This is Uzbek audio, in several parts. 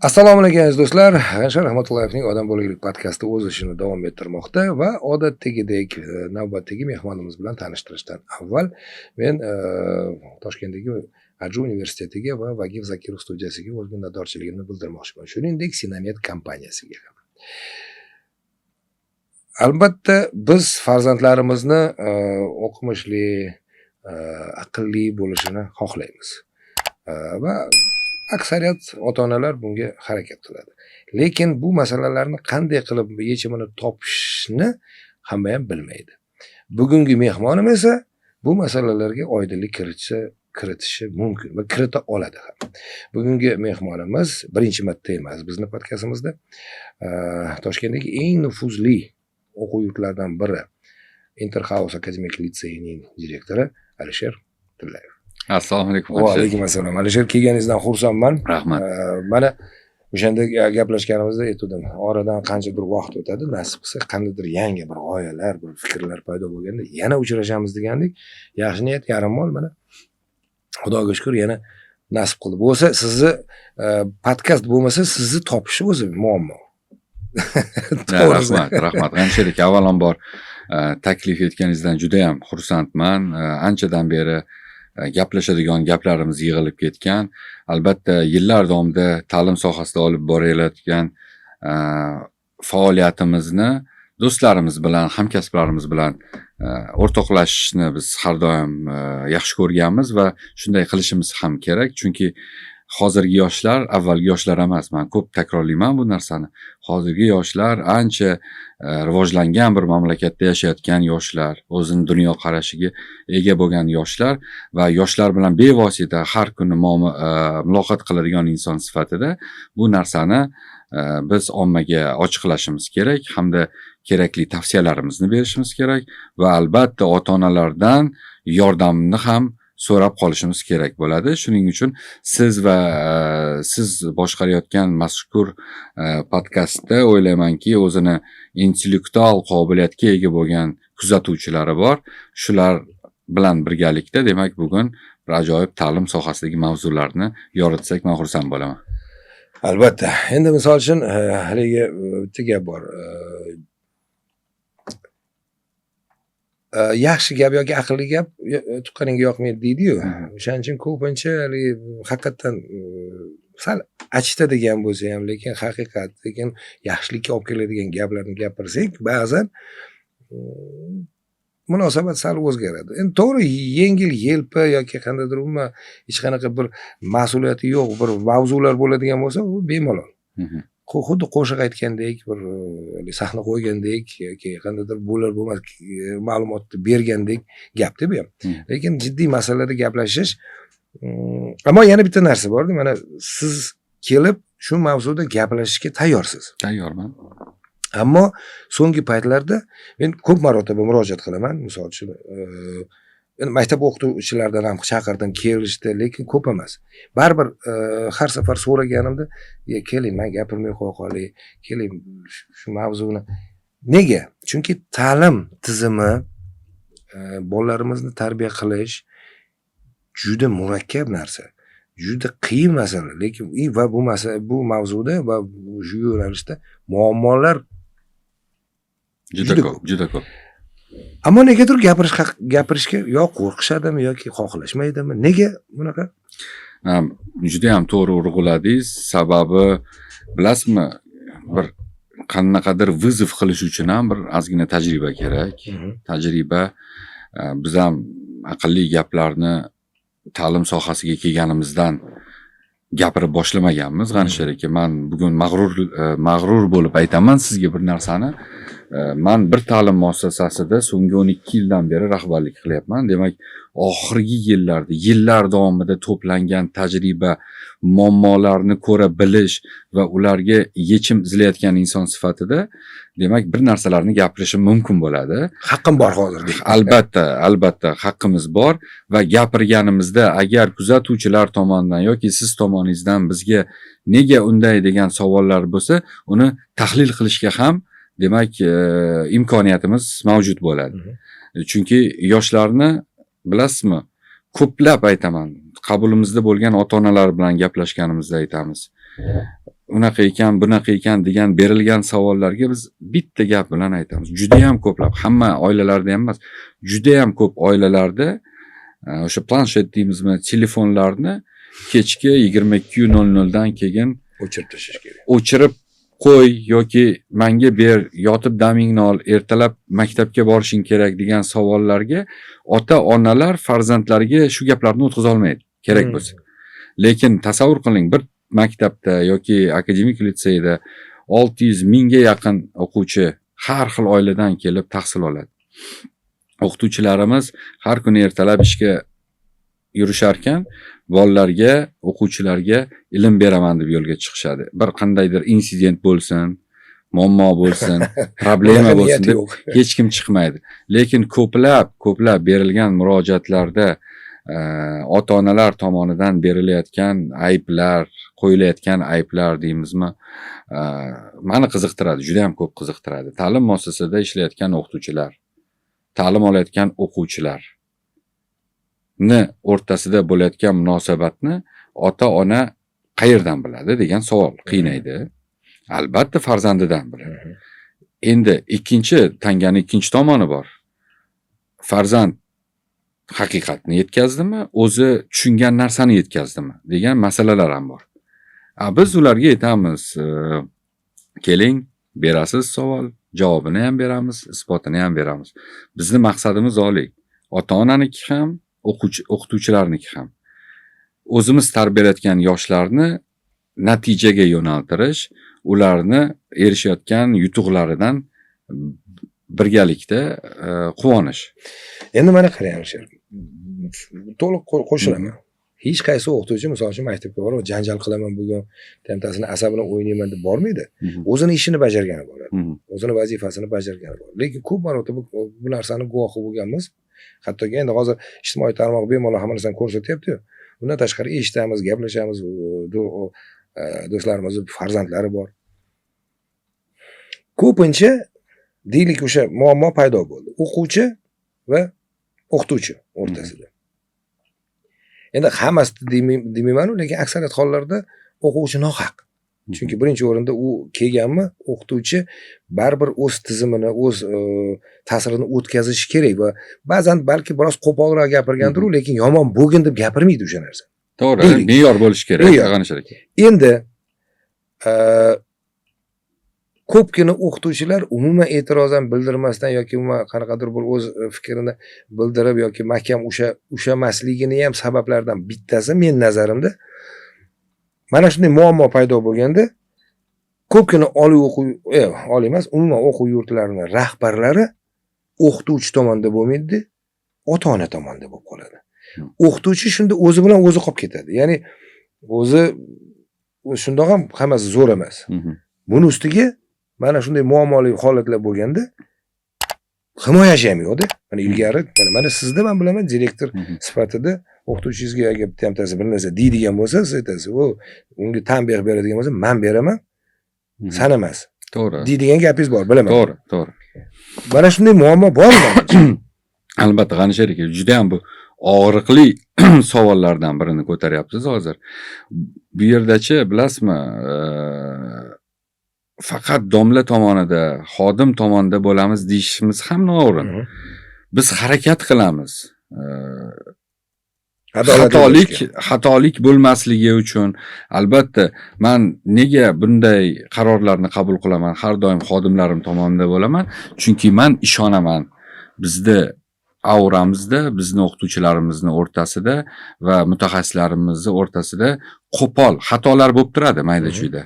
Assalomu alaykum aziz do'stlar. G'anshar Rahmatullayevning Odam bo'laylik podkasti o'z ishini davom ettirmoqda va odatdagidek navbatdagi mehmonimiz bilan tanishtirishdan avval men Toshkentdagi Adju universitetiga va Vagiv Zakirov studiyasiga o'z minnatdorchiligimni bildirmoqchiman. Shuningdek, Sinamet kompaniyasiga ham. Albatta biz farzandlarimizni o'qimishli, aqlli bo'lishini xohlaymiz. Va aksariyat ota-onalar bunga harakat qiladi. Lekin bu masalalarni qanday qilib yechimini topishni hamma ham bilmaydi. Bugungi mehmonim esa bu masalalarga oydinlik kiritishi mumkin va kirita oladi ham. Bugungi mehmonimiz birinchi marta emas bizning podkastimizda Toshkentdagi eng nufuzli o'quv yurtlaridan biri Interhouse akademik litseyining direktori Alisher Tillayev. Assalomu alaykum. Va alaykum assalom. Alisher, kelganingizdan xursandman. Rahmat. Mana o'shanda gaplashganimizda aytdim, oradan qancha bir vaqt o'tadi, nasib qilsa qandaydir yangi bir g'oyalar, bir fikrlar paydo bo'lganda yana uchrashamiz degandik. Yaxshi niyat yarim mol, mana Xudoga shukr yana nasib qildi. Bo'lsa sizni podkast bo'lmasa sizni topish o'zi muammo. Rahmat. G'anshalik, avvalambor taklif etganingizdan juda ham xursandman. Anchadan beri gaplashadigan gaplarimiz yig'ilib ketgan. Albatta yillar davomida ta'lim sohasida olib borayotgan faoliyatimizni do'stlarimiz bilan, hamkasblarimiz bilan o'rtoqlashishni biz har doim yaxshi ko'rganmiz va shunday qilishimiz ham kerak. Chunki hozirgi yoshlar avvalgi yoshlar emas. Men ko'p takrorlayman bu narsani. Hozirgi yoshlar ancha rivojlangan bir mamlakatda yashayotgan yoshlar, o'zining dunyo qarashiga ega bo'lgan yoshlar va yoshlar bilan bevosita har kuni muloqot qiladigan inson sifatida bu narsani biz ommaga ochiqlashimiz kerak hamda kerakli tavsiyalarimizni berishimiz kerak va albatta ota-onalardan yordamni ham so'rab qolishimiz kerak bo'ladi. Shuning uchun siz va siz boshqarayotgan mazkur podkastda o'ylaymanki, o'zini intellektual qobiliyatga ega bo'lgan kuzatuvchilari bor. Shular bilan birgalikda, demak, bugun bir ajoyib ta'lim sohasidagi mavzularni yoritsak, men xursand bo'laman. Albatta. Endi misol uchun haligi bitta gap bor. Yaxshi gap yoki aqlli gap tuqqaningga yoqmaydi deydi-yu. O'shaning uchun ko'pincha haqiqatan sal achitadigan bo'lsa ham, lekin haqiqat, lekin yaxshilikka olib keladigan gaplarni gapirsak, ba'zan munosabat sal o'zgaradi. Endi to'g'ri, yengil-yelpi yoki qandaydir umuman hech qanaqa bir mas'uliyati yo'q bir mavzular bo'ladigan bo'lsa, u bemalol. Xuddi qo'shiq aytgandek, bir sahna qo'ygandek yoki qandaydir bo'lar-bo'lmas ma'lumotni bergandek gapda bu ham. Lekin jiddiy masalada gaplashish. Ammo yana bitta narsa bor-da, mana siz kelib shu mavzuda gaplashishga tayyorsiz. Tayyorman. Ammo so'nggi paytlarda men ko'p marotaba murojaat qilaman, misol uchun maktab o'qituvchilaridan ham chaqirdim, kelishdi, lekin ko'p emas. Baribir har safar so'raganimda, keling, men gapirmay qo'ya qolay, keling shu mavzuni. Nega? Chunki ta'lim tizimi, bolalarimizni tarbiya qilish juda murakkab narsa. Juda qiyin masala, lekin va bu mavzuda va shu yo'nalishda muammolar juda ko'p. Ammo negadir gapirishga yo qo'rqishadimi yoki xohlashmaydimi? Nega bunaqa? Juda ham to'g'ri urg'uladingiz. Sababi bilasizmi, bir qanaqadir vizov qilish uchun ham bir ozgina tajriba kerak. Tajriba, biz ham aqlli gaplarni ta'lim sohasiga kelganimizdan gapirib boshlamaganmiz. G'anshar aka, men bugun mag'rur bo'lib aytaman sizga bir narsani. Men bir ta'lim muassasasida so'nggi 12 yildan beri rahbarlik qilyapman. Demak, oxirgi yillar davomida to'plangan tajriba, muammolarni ko'ra bilish va ularga yechim izlayotgan inson sifatida, demak, bir narsalarni gapirishim mumkin bo'ladi. Haqqim bor hozir. Albatta haqqimiz bor va gapirganimizda agar kuzatuvchilar tomonidan yoki siz tomoningizdan bizga nega unday degan savollar bo'lsa, uni tahlil qilishga ham demak imkoniyatimiz mavjud bo'ladi. Chunki yoshlarni bilasizmi, ko'plab aytaman, qabulimizda bo'lgan ota-onalar bilan gaplashganimizda aytamiz. unaqa ekan, bunaqa ekan degan berilgan savollarga biz bitta gap bilan aytamiz. Juda ham ko'plab, hamma oilalarda ham emas, juda ham ko'p oilalarda o'sha planshet deymizmi, telefonlarni kechki 22:00 dan keyin o'chirib tashlash kerak. o'chirib qo'y yoki menga ber, yotib damingni ol, ertalab maktabga borishing kerak degan savollarga ota-onalar farzandlariga shu gaplarni o'tkaza olmaydi, kerak bo'lsa. Lekin tasavvur qiling, bir maktabda yoki akademik litseyda 600 mingga yaqin o'quvchi har xil oiladan kelib tahsil oladi. O'qituvchilarimiz har kuni ertalab ishga yurisharkan, bolalarga, o'quvchilarga ilm beraman deb yo'lga chiqishadi. Bir qandaydir insident bo'lsin, muammo bo'lsin, problema bo'lsin deb hech kim chiqmaydi. Lekin ko'plab berilgan murojaatlarda ota-onalar tomonidan berilayotgan ayblar, qo'yilayotgan ayblar deymizmi, meni qiziqtiradi, juda ham ko'p qiziqtiradi. Ta'lim muassasasida ishlayotgan o'qituvchilar, ta'lim olayotgan o'quvchilarni o'rtasida bo'layotgan munosabatni ota-ona qayerdan biladi degan savol qiynaydi. Albatta farzandidan biladi. Endi tanganing ikkinchi tomoni bor. Farzand haqiqatni yetkazdimi, o'zi tushungan narsani yetkazdimi degan masalalar ham bor. Biz ularga aytamiz, keling, berasiz savol, javobini ham beramiz, isbotini ham beramiz. Bizni maqsadimiz oliy. Ota-onaniki ham, o'qituvchilarniki ham. O'zimiz tarbiyalayotgan yoshlarni natijaga yo'naltirish, ularni erishayotgan yutuqlaridan birgalikda quvonish. Endi mana qarang, to'liq qo'shilaman. Hech qaysi o'qituvchi misol uchun maktabga borib janjal qilaman bugun, tentasini asabini o'ynayman deb bormaydi. O'zini ishini bajargani boradi. O'zini vazifasini bajargani boradi. Lekin ko'p marotaba bu narsani guvohi bo'lganmiz. Hattoki endi hozir ijtimoiy tarmoq bemalol hamma narsani ko'rsatyapti-yu. Bundan tashqari eshitamiz, gaplashamiz, do'stlarimiz farzandlari bor. Ko'pincha deylik o'sha muammo paydo bo'ldi. O'quvchi va o'qituvchi o'rtasida. Endi hammasi demayman-ku, lekin aksariyat hollarda o'quvchi nohaq. Chunki birinchi o'rinda u kelganmi, o'qituvchi baribir o'z tizimini, o'z ta'sirini o'tkazishi kerak va ba'zan balki biroz qo'polroq gapirgandir, lekin yomon bo'lgin deb gapirmaydi o'sha narsa. To'g'ri, me'yor bo'lish kerak, qag'anish kerak. Endi ko'pgina o'qituvchilar umuman e'tiroz ham bildirmasdan yoki umuman qanaqadir bir o'z fikrini bildirib yoki mahkam ushamasligini ham sabablardan bittasi men nazarimda mana shunday muammo paydo bo'lganda ko'pgina oliy emas, umuman o'quv yurtlarining rahbarlari o'qituvchi tomonda bo'lmaydi, ota-ona tomonda bo'lib qoladi. O'qituvchi shunda o'zi bilan o'zi qolib ketadi. Ya'ni o'zi shundoq ham hammasi zo'r emas. Buni ustiga mana shunday muammoli holatlar bo'lganda himoyachi ham yo'qda. Mana ilgari mana sizda men bilaman direktor sifatida o'qituvchingizga agar bitta bir narsa deydigan bo'lsa, siz aytasiz, unga tanbeh beradigan bo'lsa, men beraman, san emas. To'g'ri. Deydigan gapingiz bor, bilaman. To'g'ri. Mana shunday muammo bor. Albatta, G'anisher aka, juda ham bu og'riqli savollardan birini ko'taryapsiz hozir. Bu yerdachi bilasizmi, faqat domla tomonida, xodim tomonida bo'lamiz deyishimiz ham noo'rin. Biz harakat qilamiz. Xatolik bo'lmasligi uchun albatta men nega bunday qarorlarni qabul qilaman, har doim xodimlarim tomonida bo'laman, chunki men ishonaman bizni avramizda, bizni o'qituvchilarimizni o'rtasida va mutaxassislarimizni o'rtasida qo'pol xatolar bo'lib turadi mayda-chuyda.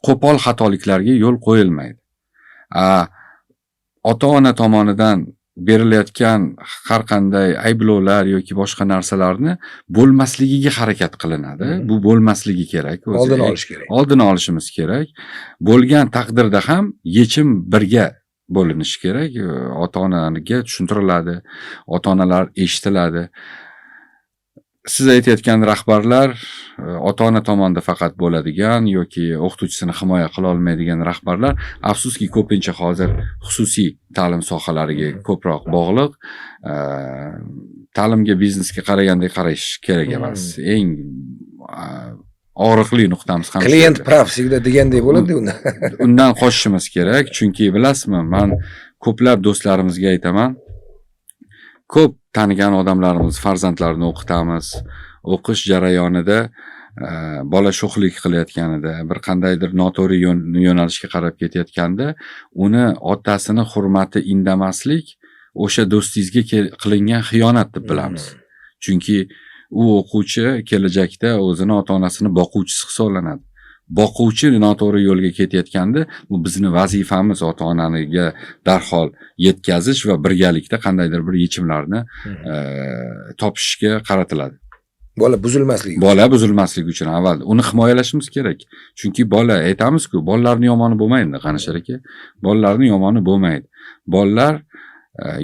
Qo'pol xatoliklarga yo'l qo'yilmaydi. Ota-ona tomonidan berilayotgan har qanday ayblovlar yoki boshqa narsalarni bo'lmasligiga harakat qilinadi. Bu bo'lmasligi kerak. Oldini olishimiz kerak. Bo'lgan taqdirda ham yechim birga bo'linishi kerak. Ota-onalarga tushuntiriladi, ota-onalar eshitiladi. Siz aytayotgan rahbarlar ota-ona tomonida faqat bo'ladigan yoki o'qituvchisini himoya qila olmaydigan rahbarlar afsuski ko'pincha hozir xususiy ta'lim sohalariga ko'proq bog'liq. Ta'limga biznesga qaragandek qarash kerak emas. Eng og'riqli nuqtamiz ham shu klient yerda. prav всегда degandek bo'ladi unda. Undan qochishimiz kerak, chunki bilasizmi, men ko'plab do'stlarimizga aytaman, ko'p tanigan odamlarimiz farzandlarini o'qitamiz. O'qish jarayonida bola sho'xlik qilayotganida, bir qandaydir noto'g'ri yo'nalishga qarab ketayotganda, uni otasini hurmati indamaslik o'sha do'stingizga qilingan xiyonat deb bilamiz. Chunki u o'quvchi kelajakda o'zini ota-onasini boquvchisi hisoblanadi. Boquvchi noto'g'ri yo'lga ketayotganda, bu bizning vazifamiz ota-onaga darhol yetkazish va birgalikda qandaydir bir yechimlarni topishga qaratiladi. Bola buzilmasligi. Bola buzilmasligi uchun avval uni himoyalashimiz kerak. Chunki bola, aytamiz-ku, bolalarning yomoni bo'lmaydi, Qanishar aka. Bolalarning yomoni bo'lmaydi. Bolalar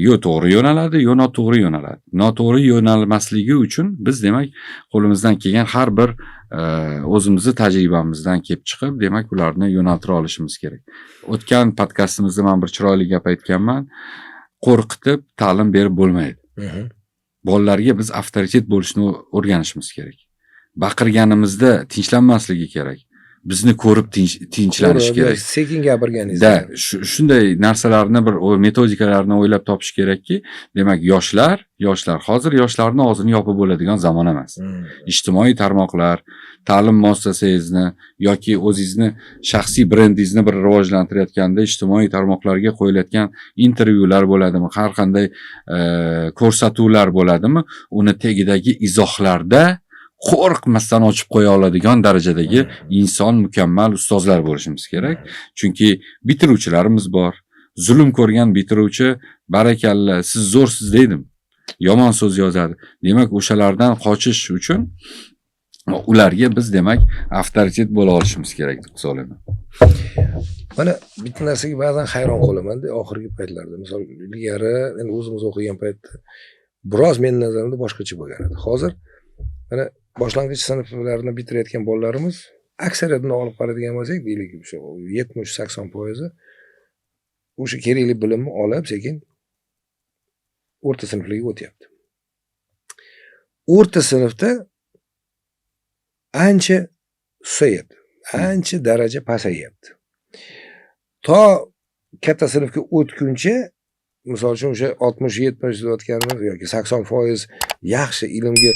yo to'g'ri yo'naladi, yo noto'g'ri yo'naladi. Noto'g'ri yo'nalmasligi uchun biz demak qo'limizdan kelgan har bir o'zimizni tajribamizdan kelib chiqib, demak ularni yo'naltira olishimiz kerak. O'tgan podkastimizda men bir chiroyli gap aytganman. Qo'rqitib ta'lim berib bo'lmaydi. Bolalarga biz avtoritet bo'lishni o'rganishimiz kerak. Baqirganimizda tinchlanmasligi kerak. Bizni ko'rib tinchlanish kerak. Sekin gapirganingiz. Shunday narsalarni bir metodikalarni o'ylab topish kerakki, demak yoshlar hozir yoshlarning og'zini yopib bo'ladigan zamon emas. Ijtimoiy tarmoqlar, ta'lim muassasangizni yoki o'zingizni shaxsiy brendingizni bir rivojlantirayotganda ijtimoiy tarmoqlarga qo'yilayotgan intervyular bo'ladimi, har qanday ko'rsatuvlar bo'ladimi, uni tagidagi izohlarda qo'rqmasdan ochib qo'ya oladigan darajadagi inson, mukammal ustozlar bo'lishimiz kerak. Chunki bitiruvchilarimiz bor. Zulm ko'rgan bitiruvchi, barakalla, siz zo'rsiz deydim. Yomon so'z yozadi. Demak, o'shalardan qochish uchun ularga biz demak avtoritet bo'la olishimiz kerak deb hisoblayman. Mana bitta narsaga ba'zan hayron qolaman-da, oxirgi paytlarda. Misol ilgari endi o'zimiz o'qigan paytda biroz men nazarimda boshqacha bo'lgan edi. Hozir mana boshlang'ich sinflarni bitirayotgan bolalarimiz aksariyatini olib qaraydigan bo'lsak, deylik, o'sha 70-80% o'sha kerakli bilimni olib, sekin o'rta sinflarga o'tyapti. O'rta sinfda ancha susayapti, ancha daraja pasayyapti. To katta sinfga o'tguncha, misol uchun o'sha 60-70 deyotganimiz yoki 80% yaxshi ilmga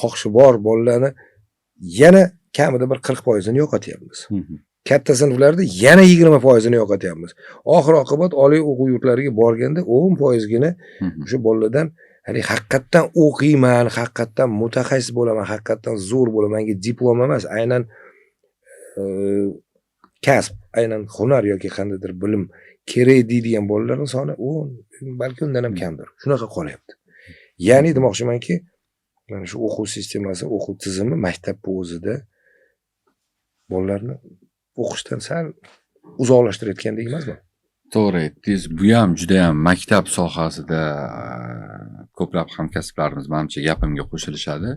xohishi bor bolalarni yana kamida bir 40%ni yo'qotyapmiz. Katta sinflarda yana 20%ni yo'qotyapmiz. Oxir oqibat oliy o'quv yurtlariga borganda 10% gina o'sha bolalardan haqiqatdan o'qiyman, haqiqatdan mutaxassis bo'laman, haqiqatdan zo'r bo'laman, menga diplom emas, aynan kasb, aynan hunar yoki qandaydir bilim kerak deydigan bolalarning soni 10, balki undan ham kamdir. Shunaqa qolyapti. Ya'ni demoqchimanki, mana shu o'quv sistemasi, o'quv tizimi maktabning o'zida bolalarni o'qishdan sal uzoqlashtirayotgandek emasmi? To'g'ri aytdingiz. Bu ham juda ham maktab sohasida ko'plab hamkasblarimiz menimcha gapimga qo'shilishadi.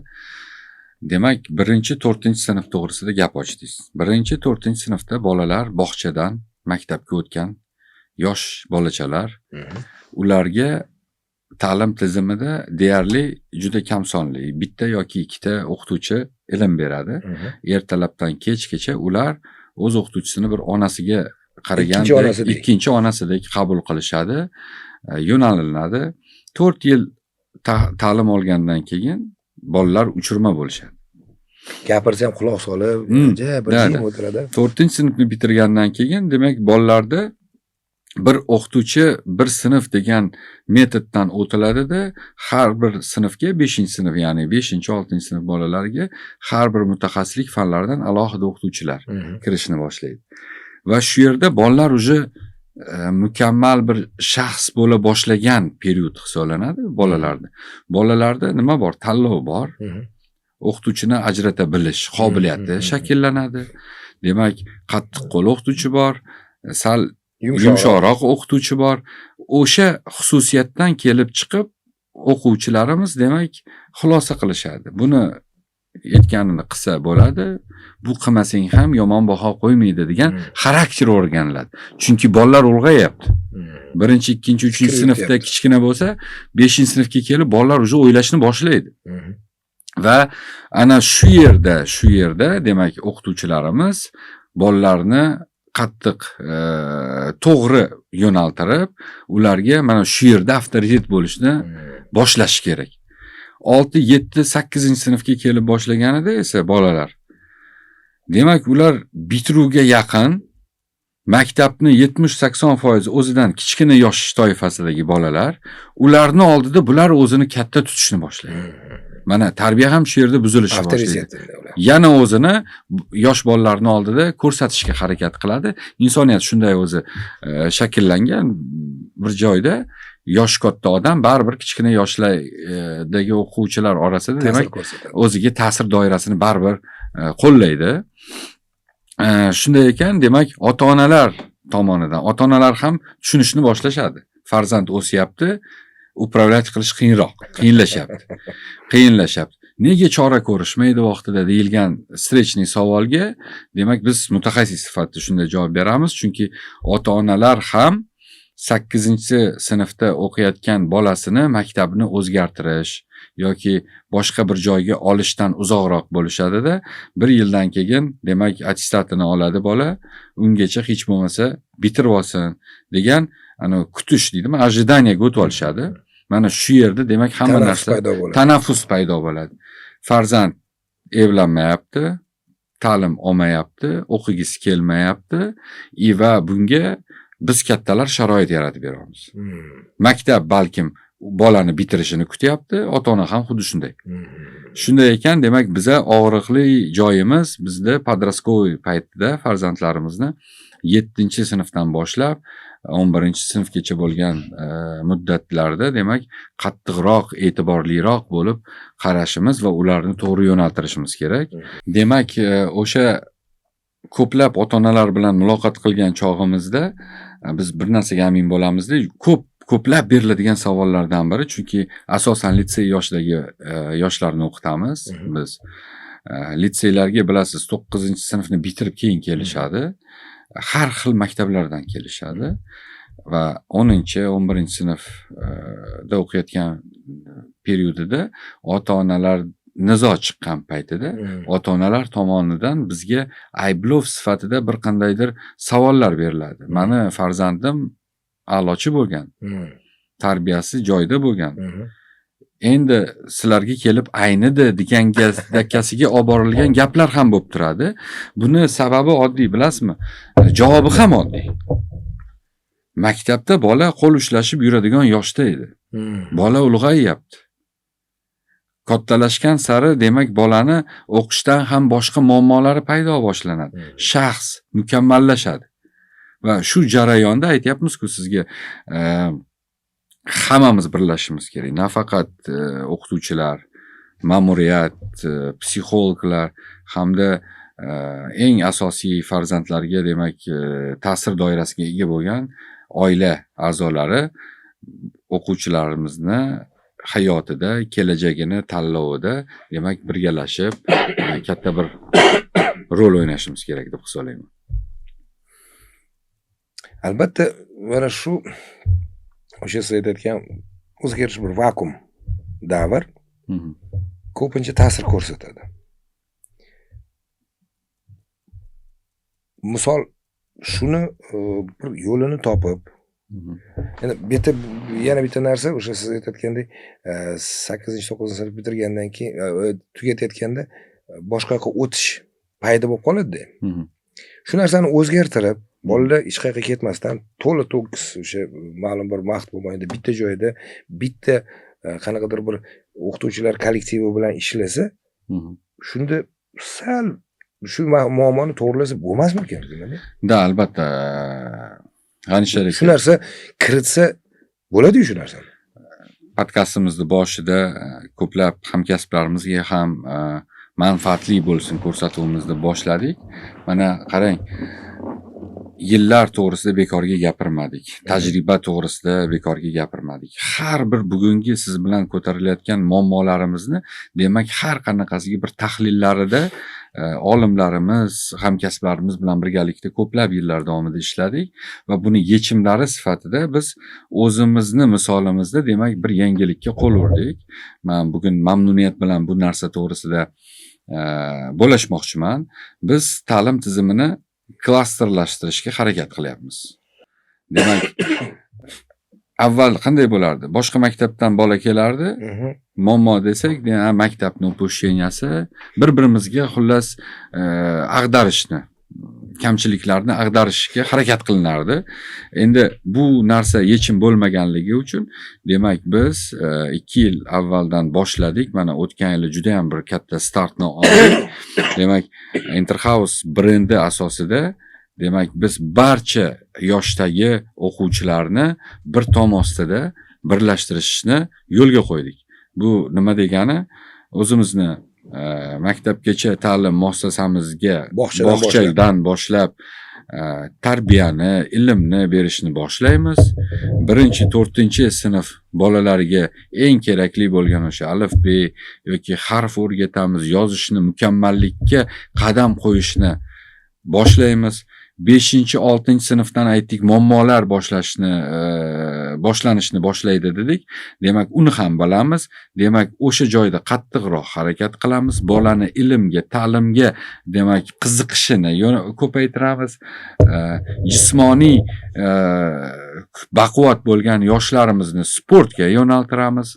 Demak, 1-4 sinf to'g'risida gap ochdingiz. 1-4 sinfda bolalar bog'chadan maktabga o'tgan yosh bolachalar, ularga ta'lim tizimida deyarli juda kam sonli, bitta yoki ikkita o'qituvchi ilm beradi. Ertalabdan kechgacha ular o'z o'qituvchisini bir onasiga qaragandek, ikkinchi onasidek qabul qilishadi, yo'naliladi. 4 yil ta'lim olgandan keyin bolalar uchirma bo'lishadi. Gapirsa ham quloq solib, bir jim o'tiradi. 4-sinfni bitirgandan keyin demak bolalarda bir o'qituvchi bir sinf degan metoddan o'tiladi-da, har bir sinfga 5-sinf, ya'ni 5-6-sinf bolalariga har bir mutaxassislik fanlaridan alohida o'qituvchilar kirishni boshlaydi. Va shu yerda bolalar uje mukammal bir shaxs bo'la boshlagan period hisoblanadi bolalarda. Bolalarda nima bor? Tanlov bor. O'qituvchini ajrata bilish qobiliyati shakllanadi. Demak, qattiq qo'l o'qituvchi bor, sal yumshoqroq o'qituvchi bor. O'sha xususiyatdan kelib chiqib o'quvchilarimiz demak xulosa qilishadi. Buni aytganini qilsa bo'ladi, bu qilmasang ham yomon baho qo'ymaydi degan xarakter o'rganiladi. Chunki bolalar ulg'ayapti. 1-chi, 2-chi, 3-chi sinfda kichkina bo'lsa, 5-sinfga kelib bolalar uje o'ylashni boshlaydi. Va ana shu yerda demak o'qituvchilarimiz bolalarni qattiq to'g'ri yo'naltirib, ularga mana shu yerda avtoritet bo'lishni boshlash kerak. 6, 7, 8-sinfga kelib boshlaganida esa bolalar, demak ular bitiruvga yaqin maktabni 70-80% o'zidan kichkina yosh toifasidagi bolalar, ularni oldida bular o'zini katta tutishni boshlaydi. Mana tarbiya ham shu yerda buzilishni boshlaydi. Yana o'zini yosh bolalarning oldida ko'rsatishga harakat qiladi. Insoniyat shunday o'zi shakllangan bir joyda yosh katta odam baribir kichkina yoshlardagi o'quvchilar orasida demak o'ziga ta'sir doirasini baribir qo'llaydi. Shunday ekan, demak ota-onalar tomonidan ota-onalar ham tushunishni boshlashadi. Farzand o'syapti, upravlять qilish qiyinlashyapti. Nega chora ko'rishmaydi vaqtida deyilgan strechniy savolga, demak biz mutaxassis sifatida shunday javob beramiz, chunki ota-onalar ham 8-sinfda o'qiyotgan bolasini maktabni o'zgartirish yoki boshqa bir joyga olishdan uzoqroq bo'lishadi-da, 1 yildan keyin demak attestatini oladi bola, ungacha hech bo'lmasa bitirib olsin degan ana kutish deydimi, ожидание-ga o'tib olishadi. Mana shu yerda demak hamma narsa tanaffus paydo bo'ladi. Farzand evlanmayapti, ta'lim olmayapti, o'qigisi kelmayapti va bunga biz kattalar sharoit yaratib beramiz. Maktab balkim bolani bitirishini kutyapti, ota-ona ham xuddi shunday. Shunday ekan, demak biza og'riqli joyimiz bizda podrastkovoy paytida farzandlarimizni 7-sinfdan boshlab 11-sinfgacha bo'lgan muddatlarda demak qattiqroq, e'tiborliroq bo'lib qarashimiz va ularni to'g'ri yo'naltirishimiz kerak. Demak, o'sha ko'plab ota-onalar bilan muloqot qilgan chog'imizda biz bir narsaga amin bo'lamizda, ko'plab beriladigan savollardan biri, chunki asosan litsey yoshidagi yoshlarni o'qitamiz biz. Litseylarga bilasiz 9-sinfni bitirib keyin kelishadi. Har xil maktablardan kelishadi va 10-11-sinfda o'qiyotgan periodida ota-onalar nizo chiqqan paytida ota-onalar tomonidan bizga ayblov sifatida bir qandaydir savollar beriladi. Mani farzandim a'lochi bo'lgan, tarbiyasi joyida bo'lgan. Endi sizlarga kelib aynidi degan dakkasiga olib borilgan gaplar ham bo'lib turadi. Buni sababi oddiy, bilasizmi? Javobi ham oddiy. Maktabda bola qo'l ushlashib yuradigan yoshda edi. Bola ulg'ayyapti. Kattalashgan sari demak bolani o'qishdan ham boshqa muammolari paydo boshlanadi. Shaxs mukammallashadi. Va shu jarayonda aytyapmiz-ku sizga hammamiz birlashishimiz kerak. Nafaqat o'qituvchilar, ma'muriyat, psixologlar hamda eng asosiy farzandlarga demak ta'sir doirasiga ega bo'lgan oila a'zolari o'quvchilarimizni hayotida, kelajagini tanlovida demak birgalashib katta bir rol o'ynashimiz kerak deb hisoblayman. Albatta, mana shu o'sha siz aytayotgan o'zgarish bir vakuum davr ko'pincha ta'sir ko'rsatadi. Misol shuni bir yo'lini topib, yana bitta narsa o'sha siz aytayotgandek 8-9-sinf bitirgandan keyin tugatayotganda boshqa yoqqa o'tish paydo bo'lib qoladi-da. Shu narsani o'zgartirib, bolalar hech qayerga ketmasdan to'la-to'kis o'sha ma'lum bir vaqt mobaynida bitta joyda bitta qanaqadir bir o'qituvchilar kollektivi bilan ishlasa, shunda sal shu muammoni to'g'rilasa bo'lmasmikan? Da, albatta. Qanchalik shu narsa kiritsa bo'ladi-yu shu narsa. Podkastimizni boshida ko'plab hamkasblarimizga ham manfaatli bo'lsin ko'rsatuvimizni boshladik. Mana qarang, yillar to'g'risida bekorga gapirmadik. Tajriba to'g'risida bekorga gapirmadik. Har bir bugungi siz bilan ko'tarilayotgan muammolarimizni demak har qanaqasiga bir tahlillarida olimlarimiz, hamkasblarimiz bilan birgalikda ko'plab yillar davomida ishladik va buni yechimlari sifatida biz o'zimizni misolimizda demak bir yangilikka qo'l urdik. Men bugun mamnuniyat bilan bu narsa to'g'risida bo'lishmoqchiman. Biz ta'lim tizimini klasterlashtirishga harakat qilyapmiz. Demak, avval qanday bo'lardi? Boshqa maktabdan bola kelardi, muammo desak, maktabni upusheniyasi bir-birimizga xullas ag'darishni, kamchiliklarni ag'darishga harakat qilinardi. Endi bu narsa yechim bo'lmaganligi uchun demak biz 2 yil avvaldan boshladik. Mana o'tgan yili juda ham bir katta startni oldik. Demak, Interhouse brendi asosida demak biz barcha yoshdagi o'quvchilarni bir tom ostida birlashtirishni yo'lga qo'ydik. Bu nima degani? O'zimizni maktabgacha ta'lim muassasamizga bog'chadan boshlab tarbiyani, ilmni berishni boshlaymiz. 1-4 sinf bolalariga eng kerakli bo'lgan o'sha alif be yoki harf o'rgatamiz, yozishni mukammallikka qadam qo'yishni boshlaymiz. 5-6 sinfdan aytdik, muammolar boshlanishni boshlaydi dedik. Demak, uni ham bilamiz. Demak, o'sha joyda qattiqroq harakat qilamiz. Bolani ilmga, ta'limga demak qiziqishini ko'paytiramiz. Jismoniy baquvvat bo'lgan yoshlarimizni sportga yo'naltiramiz.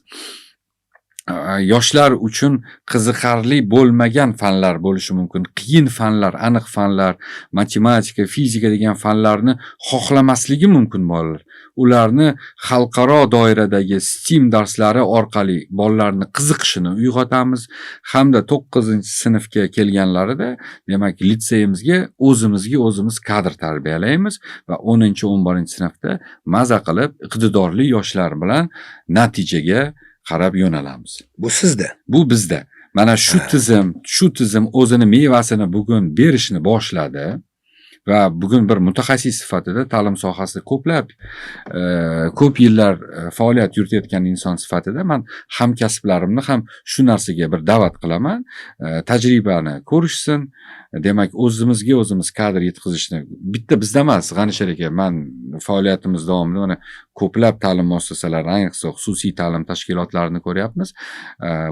Yoshlar uchun qiziqarli bo'lmagan fanlar bo'lishi mumkin. Qiyin fanlar, aniq fanlar, matematika, fizika degan fanlarni xohlamasligi mumkin bolalar. Ularni xalqaro doiradagi STEAM darslari orqali bolalarni qiziqishini uyg'otamiz hamda 9-sinfga kelganlarida demak litseyimizga o'zimiz kadr tarbiyalaymiz va 10-11-sinfda maza qilib iqtidorli yoshlar bilan natijaga qarab yo'nalamiz. Bu sizda. Bu bizda. Mana shu tizim o'zini mevasini bugun berishni boshladi va bugun bir mutaxassis sifatida ta'lim sohasida ko'p yillar faoliyat yuritayotgan inson sifatida men hamkasblarimni ham shu narsaga bir da'vat qilaman. Tajribani ko'rishsin. Demak, o'zimiz kadr yetkazishni bitta bizda emas, G'anishar aka, men faoliyatimiz davomida mana ko'plab ta'lim muassasalari, ayniqsa xususiy ta'lim tashkilotlarini ko'ryapmiz.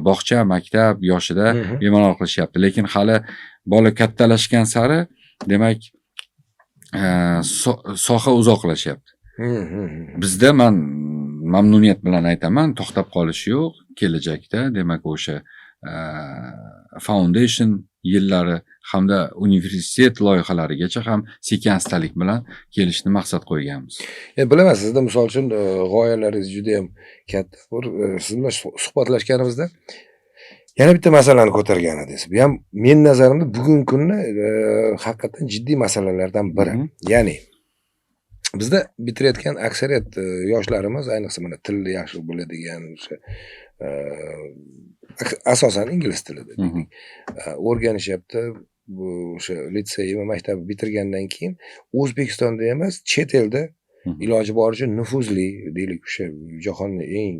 Bog'cha, maktab yoshida bemalol qilishyapti, lekin hali bola kattalashgan sari demak soha uzoqlashyapti. Bizda men mamnuniyat bilan aytaman, to'xtab qolish yo'q. Kelajakda demak o'sha foundation yillari hamda universitet loyihalarigacha ham sekin-astalik bilan kelishni maqsad qo'yganmiz. Bilaman, sizda misol uchun g'oyalaringiz juda ham katta. Siz bilan suhbatlashganimizda yana bitta masalani ko'targan edingiz. Bu ham men nazarimda bugungi kunda haqiqatan jiddiy masalalardan biri. Ya'ni bizda bitirayotgan aksariyat yoshlarimiz, ayniqsa mana tilni yaxshi bo'ladigan o'sha asosan ingliz tilida o'rganishyapti. Bu o'sha litsey va maktabni bitirgandan keyin O'zbekistonda emas, chet elda iloji boricha nufuzli, deylik, o'sha jahonning eng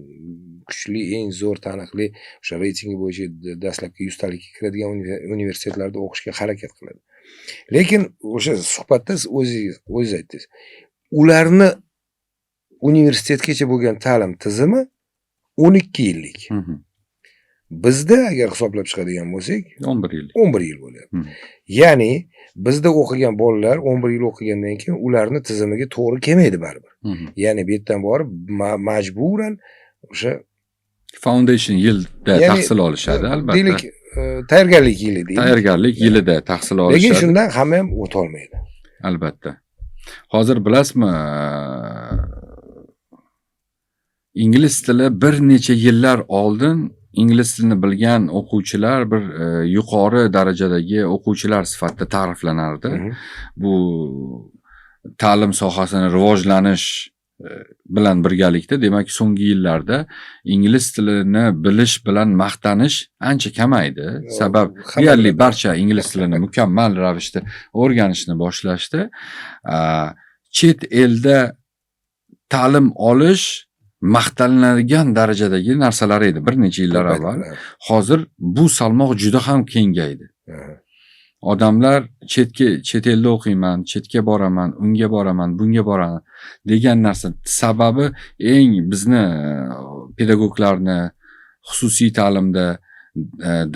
kuchli, eng zo'r taniqli o'sha reytingi bo'yicha dastlabki 100 talikka kiradigan universitetlarda o'qishga harakat qiladi. Lekin o'sha suhbatda siz o'zingiz aytdingiz. Ularni universitetgacha bo'lgan ta'lim tizimi 12 yillik. Bizda agar hisoblab chiqadigan bo'lsak 11 yil. 11 yil bo'lyapti. Ya'ni bizda o'qigan bolalar 11 yil o'qigandan keyin ularni tizimiga to'g'ri kelmaydi baribir. Ya'ni bu yerdan borib majburan o'sha foundation yilda tahsil olishadi albatta. Deylik, tayyorgarlik yili deylik. Tayyorgarlik yilida tahsil olishadi. Lekin shundan hamma ham o'ta olmaydi. Albatta. Hozir bilasizmi, ingliz tili bir necha yillar oldin ingliz tilini bilgan o'quvchilar bir yuqori darajadagi o'quvchilar sifatida ta'riflanardi. Bu ta'lim sohasini rivojlanish bilan birgalikda demak so'nggi yillarda ingliz tilini bilish bilan maqtanish ancha kamaydi. Sabab deyarli barcha ingliz tilini mukammal ravishda o'rganishni boshlashdi. Chet elda ta'lim olish maqtalinadigan darajadagi narsalar edi bir necha yillar avval. Hozir bu salmoq juda ham kengaydi. odamlar chet elda o'qiyman, chetga boraman, unga boraman, bunga boraman degan narsa sababi eng bizni pedagoglarni xususiy ta'limda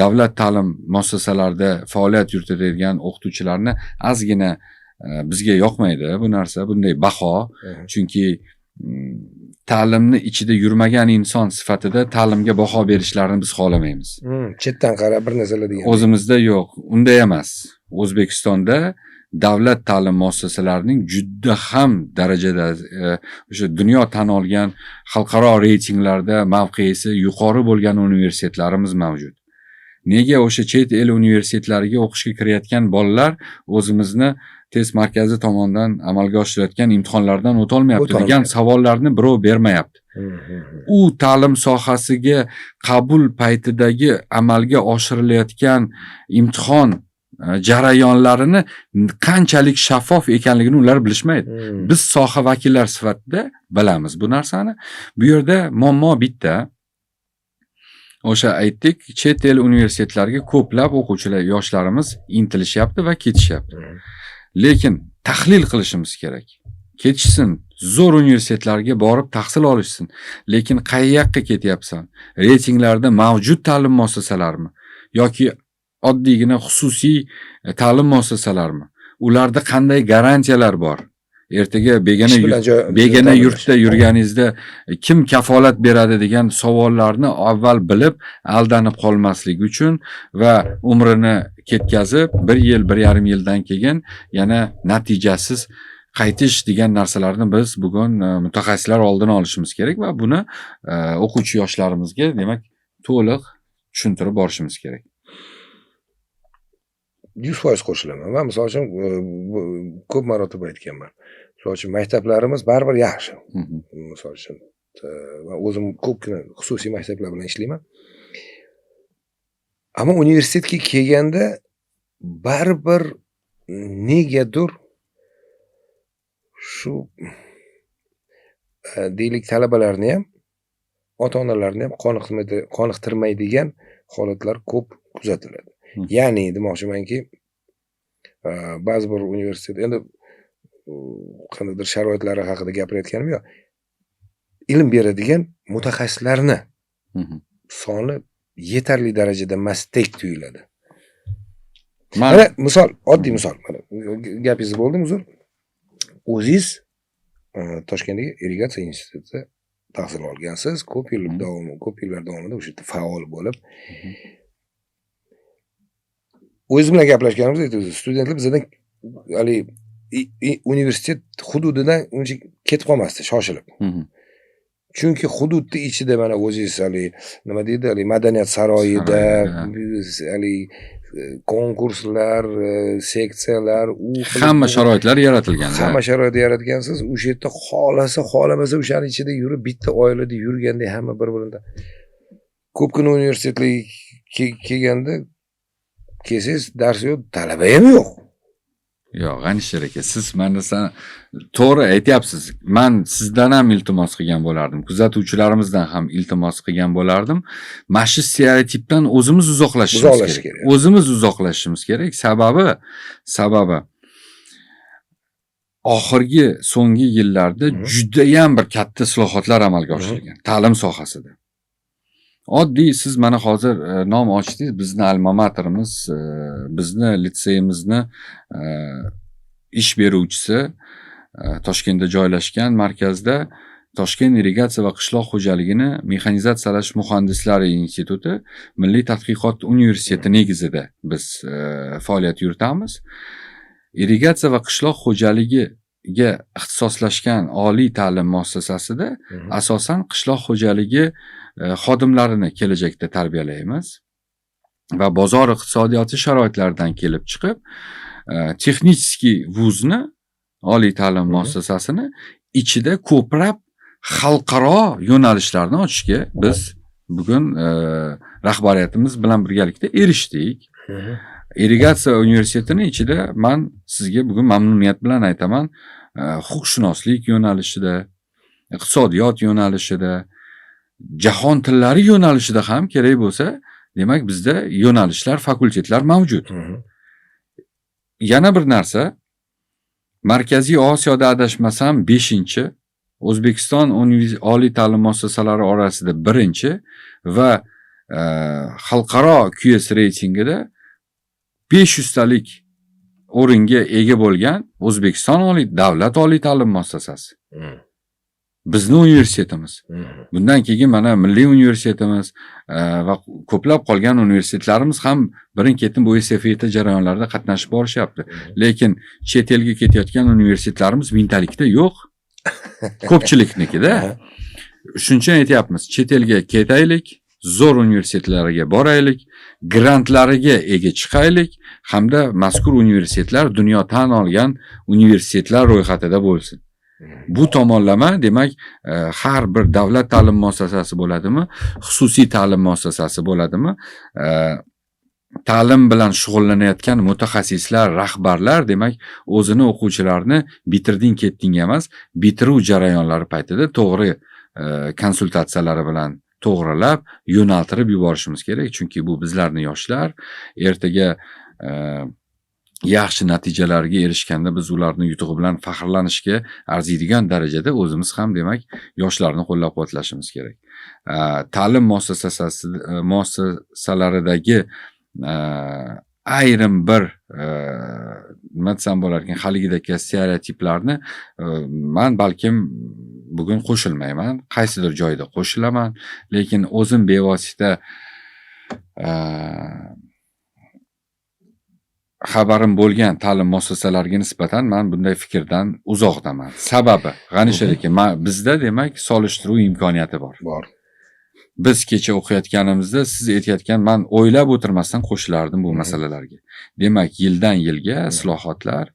davlat ta'lim muassasalarida faoliyat yuritadigan o'qituvchilarni ozgina bizga yoqmaydi bu narsa, bunday baho. Chunki ta'limni ichida yurmagan inson sifatida ta'limga baho berishlarini biz xohlamaymiz. Chetdan qarab bir narsalar degan. O'zimizda yo'q, unday emas. O'zbekistonda davlat ta'lim muassasalarining juda ham darajada o'sha dunyo tan olgan xalqaro reytinglarda mavqeisi yuqori bo'lgan universitetlarimiz mavjud. Nega o'sha chet el universitetlariga o'qishga kirayotgan bolalar o'zimizni test markazi tomonidan amalga oshirilayotgan imtihonlardan o'tolmayapti degan savollarni birov bermayapti. U ta'lim sohasiga qabul paytidagi amalga oshirilayotgan imtihon jarayonlarini qanchalik shaffof ekanligini ular bilishmaydi. Biz soha vakillari sifatida bilamiz bu narsani. Bu yerda muammo bitta. O'sha aytdik, chet el universitetlariga ko'plab o'quvchilar, yoshlarimiz intilishyapti va ketishyapti. Lekin tahlil qilishimiz kerak. Ketishsin, zo'r universitetlarga borib tahsil olishsin. Lekin qayerga ketyapsan? Reytinglarda mavjud ta'lim muassasalarimi yoki oddiygina xususiy ta'lim muassasalarimi? Ularda qanday garantiyalar bor? Ertaga begona yurtda yurganingizda kim kafolat beradi degan savollarni avval bilib aldanib qolmaslik uchun va umrini ketkazib 1 yil, 1,5 yildan keyin yana natijasiz qaytish degan narsalarni biz bugun mutaxassislar oldini olishimiz kerak va buni o'quvchi yoshlarimizga demak to'liq tushuntirib borishimiz kerak. 100% qo'shilaman. Men misol uchun ko'p marotaba aytganman. Misol uchun maktablarimiz baribir yaxshi. Misol uchun men o'zim ko'pgina xususiy maktablar bilan ishlayman. Ammo universitetga kelganda baribir negadir shu deylik talabalarni ham, ota-onalarni ham qoniqtirmaydigan holatlar ko'p kuzatiladi. Ya'ni demoqchimanki, ba'zi bir universitet endi qandaydir sharoitlari haqida gapirayotganim yo'q. Ilm beradigan mutaxassislarni soni yetarli darajada emasdek tuyuladi. Mana misol, oddiy misol, mana gapingiz bo'ldi, uzr. O'zingiz Toshkentdagi irrigatsiya institutida tahsil olgansiz, ko'p yillar davomida o'sha yerda faol bo'lib, o'ziz bilan gaplashganimizda aytdingiz, studentlar bizdan hali universitet hududidan uncha ketib qolmasdi, shoshilib. Chunki hududni ichida mana o'zingiz hali nima deydi, hali madaniyat saroyida, hali konkurslar, seksiyalar, hamma sharoitlar yaratilgan. Hamma sharoit yaratgansiz, o'sha yerda xolasa, xolamasa o'shaning ichida yurib, bitta oilada yurganda hamma bir-biridan. Ko'pgina universitetlarga kelganda kelsangiz dars yo'q, talaba ham yo'q. Yo'q, G'anishir aka, siz mana to'g'ri aytyapsiz. Men sizdan ham iltimos qilgan bo'lardim, kuzatuvchilarimizdan ham iltimos qilgan bo'lardim. Mana shu stereotipdan o'zimiz uzoqlashishimiz kerak. O'zimiz uzoqlashishimiz kerak. Sababi oxirgi so'nggi yillarda juda ham bir katta islohotlar amalga oshirilgan ta'lim sohasida. Oddiy siz mana hozir nom ochdingiz, bizni alma materimiz, bizni litseyimizni ish beruvchisi Toshkentda joylashgan markazda Toshkent irrigatsiya va qishloq xo'jaligini mexanizatsiyalash muhandislari instituti Milliy tadqiqot universiteti negizida biz faoliyat yuritamiz. Irrigatsiya va qishloq xo'jaligiga ixtisoslashgan oliy ta'lim muassasasida asosan qishloq xo'jaligi xodimlarini kelajakda tarbiyalaymiz va bozor iqtisodiyoti sharoitlaridan kelib chiqib texniskiy vuzni, oliy ta'lim muassasasini ichida ko'plab xalqaro yo'nalishlarni ochishga biz bugun rahbariyatimiz bilan birgalikda erishdik. Irrigatsiya universitetini ichida men sizga bugun mamnuniyat bilan aytaman, huquqshunoslik yo'nalishida, iqtisodiyot yo'nalishida, jahon tillari yo'nalishida ham kerak bo'lsa, demak bizda yo'nalishlar, fakultetlar mavjud. yana bir narsa, Markaziy Osiyoda adashmasam 5-chi, O'zbekiston oliy ta'lim muassasalari orasida 1-chi va xalqaro QS reytingida 500 talik o'ringa ega bo'lgan O'zbekiston davlat oliy ta'lim muassasasi. Bizni universitetimiz. Bundan keyin mana Milliy universitetimiz va ko'plab qolgan universitetlarimiz ham birin-ketin bu estafeta jarayonlarida qatnashib borishyapti. Lekin chet elga ketayotgan universitetlarimiz mingtalikda yo'q. Ko'pchiliknikida. Shuning uchun aytyapmiz, chet elga ketaylik, zo'r universitetlarga boraylik, grantlariga ega chiqaylik hamda mazkur universitetlar dunyo tan olgan universitetlar ro'yxatida bo'lsin. Bu tomonlama demak har bir davlat ta'lim muassasasi bo'ladimi, xususiy ta'lim muassasasi bo'ladimi, ta'lim bilan shug'ullanayotgan mutaxassislar, rahbarlar demak o'zini o'quvchilarni bitirding ketding emas, bitiruv jarayonlari paytida to'g'ri konsultatsiyalari bilan to'g'rilab, yo'naltirib yuborishimiz kerak, chunki bu bizlarning yoshlar ertaga yaxshi natijalarga erishganda biz ularni yutug'i bilan faxrlanishga arziydigan darajada o'zimiz ham demak yoshlarni qo'llab-quvvatlashimiz kerak. Ta'lim muassasalaridagi ayrim bir nima desam bo'lar ekan, haligidagi stereotiplarni men balkim bugun qo'shilmayman, qaysidir joyda qo'shilaman, lekin o'zim bevosita xabarim bo'lgan ta'lim muassasalariga nisbatan men bunday fikrdan uzoqdaman. Sababi, G'anisher aka, bizda demak solishtiruv imkoniyati bor. Biz kecha o'qiyotganimizda siz aytayotgan, men o'ylab o'tirmasdan qo'shilardim bu masalalarga. Demak, yildan yilga islohotlar,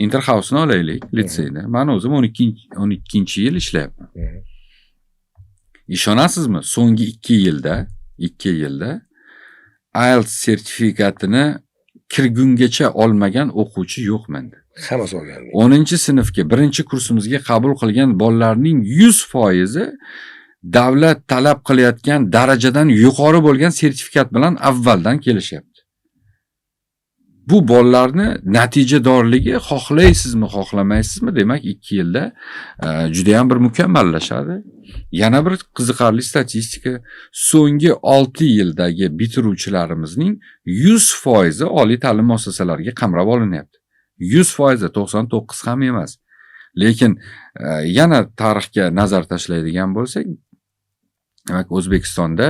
Interhouse-ni olaylik, litseyni. Men o'zim 12-yil ishlayapman. Ishonasizmi? So'nggi 2 yilda IELTS sertifikatini kirgungacha olmagan o'quvchi yo'q menda. Hammasi olgan. 10-sinfga, 1-kursimizga qabul qilgan bolalarning 100% davlat talab qilayotgan darajadan yuqori bo'lgan sertifikat bilan avvaldan kelishyapti. Bu bolalarni natijadorligi xohlaysizmi, xohlamaysizmi, demak 2 yilda juda ham bir mukammallashadi. Yana bir qiziqarli statistika, so'nggi 6 yildagi bitiruvchilarimizning 100% oliy ta'lim muassasalariga qamrab olinyapti. 100%, 99 ham emas. Lekin yana tarixga nazar tashlaydigan bo'lsak, demak O'zbekistonda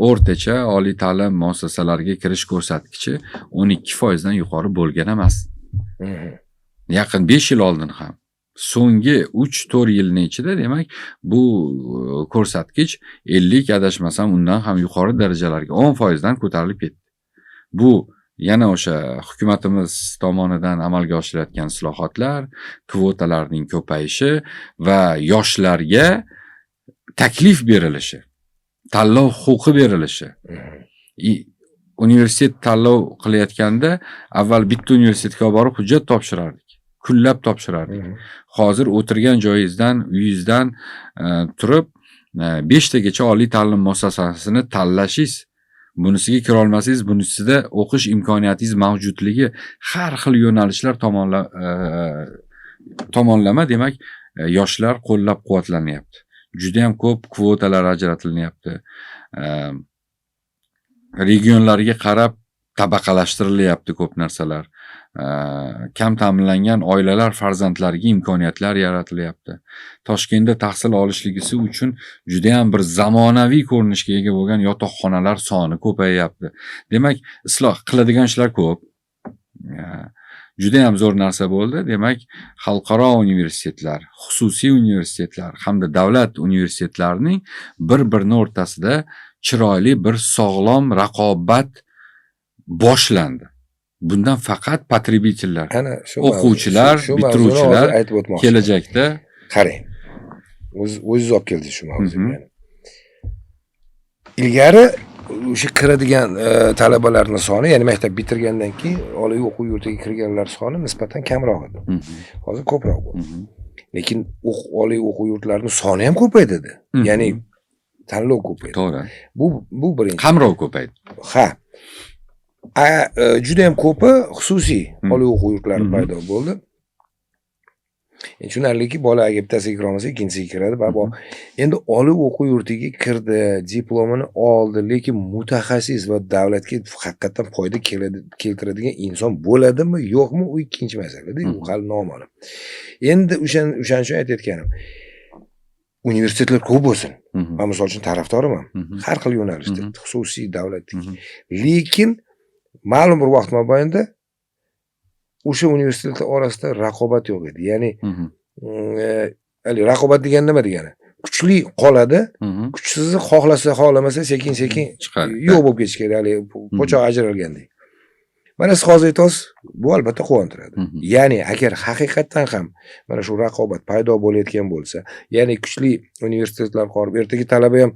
o'rtacha oliy ta'lim muassasalariga kirish ko'rsatkichi 12% dan yuqori bo'lgan emas. Yaqin 5 yil oldin ham. So'nggi 3-4 yilning ichida demak bu ko'rsatkich 50 adashmasam undan ham yuqori darajalarga 10% dan ko'tarilib ketdi. Bu yana o'sha hukumatimiz tomonidan amalga oshirilayotgan islohotlar, kvotalarning ko'payishi va yoshlarga taklif berilishi, tanlov huquqi berilishi. Universitet tanlov qilayotganda avval bitta universitetga borib hujjat topshirardik, kunlab topshirardik. Hozir o'tirgan joyingizdan, uyingizdan turib 5 tagacha oliy ta'lim muassasasini tanlashingiz, bunisiga kira olmasangiz, bunisida o'qish imkoniyatingiz mavjudligi, har xil yo'nalishlar tomonlama demak yoshlar qo'llab-quvvatlanyapti. Juda ham ko'p kvotalar ajratilinyapti. Regionlarga qarab tabaqalashtirilyapti ko'p narsalar. Kam ta'minlangan oilalar farzandlariga imkoniyatlar yaratilyapti. Toshkentda tahsil olishligisi uchun juda ham bir zamonaviy ko'rinishga ega bo'lgan yotoqxonalar soni ko'payyapti. Demak, isloh qiladigan ishlar ko'p. Juda ham zo'r narsa bo'ldi. Demak, xalqaro universitetlar, xususiy universitetlar hamda davlat universitetlarining bir-birini o'rtasida chiroyli bir sog'lom raqobat boshlandi. Bundan faqat potrебительlar, o'quvchilar, bitiruvchilar kelajakda qarang. O'zingiz olib keldingiz shu mavzuga. Ilgari o'sha kiradigan talabalarning soni, ya'ni maktab bitirgandan keyin oliy o'quv yurtiga kirganlar soni nisbatan kamroq edi. Hozir ko'proq bo'ldi. Lekin oliy o'quv yurtlarining soni ham ko'paydi. Ya'ni tanlov ko'paydi. To'g'ri. Bu birinchi. Qamrov ko'paydi. Ha. Juda ham ko'pi xususiy oliy o'quv yurtlari Mhm. paydo bo'ldi. Tushunarliki bola agar bittasiga kira olmasa ikkinchisiga kiradi. Endi oliy o'quv yurtiga kirdi, diplomini oldi, lekin mutaxassis va davlatga haqiqatan foyda keltiradigan inson bo'ladimi, yo'qmi, u ikkinchi masala-da, u hali noma'lum. Endi o'shaning uchun aytayotganim, universitetlar ko'p bo'lsin. Mhm. Men misol uchun tarafdoriman. Mhm. Har xil yo'nalishda, Mhm. xususiy, davlatlik. Mhm. Lekin ma'lum bir vaqt mobaynida o'sha universitetlar orasida raqobat yo'q edi. Ya'ni Mhm. raqobat degani nima degani? Kuchli qoladi, Mhm. kuchsizi xohlasa, xohlamasa sekin-sekin Chiqadi. yo'q bo'lib ketishi kerak, hali po'choq ajralgandek. Mana siz hozir aytasiz, bu albatta quvontiradi. Mhm. Ya'ni agar haqiqatan ham mana shu raqobat paydo bo'layotgan bo'lsa, ya'ni kuchli universitetlar qurib, ertaga talaba ham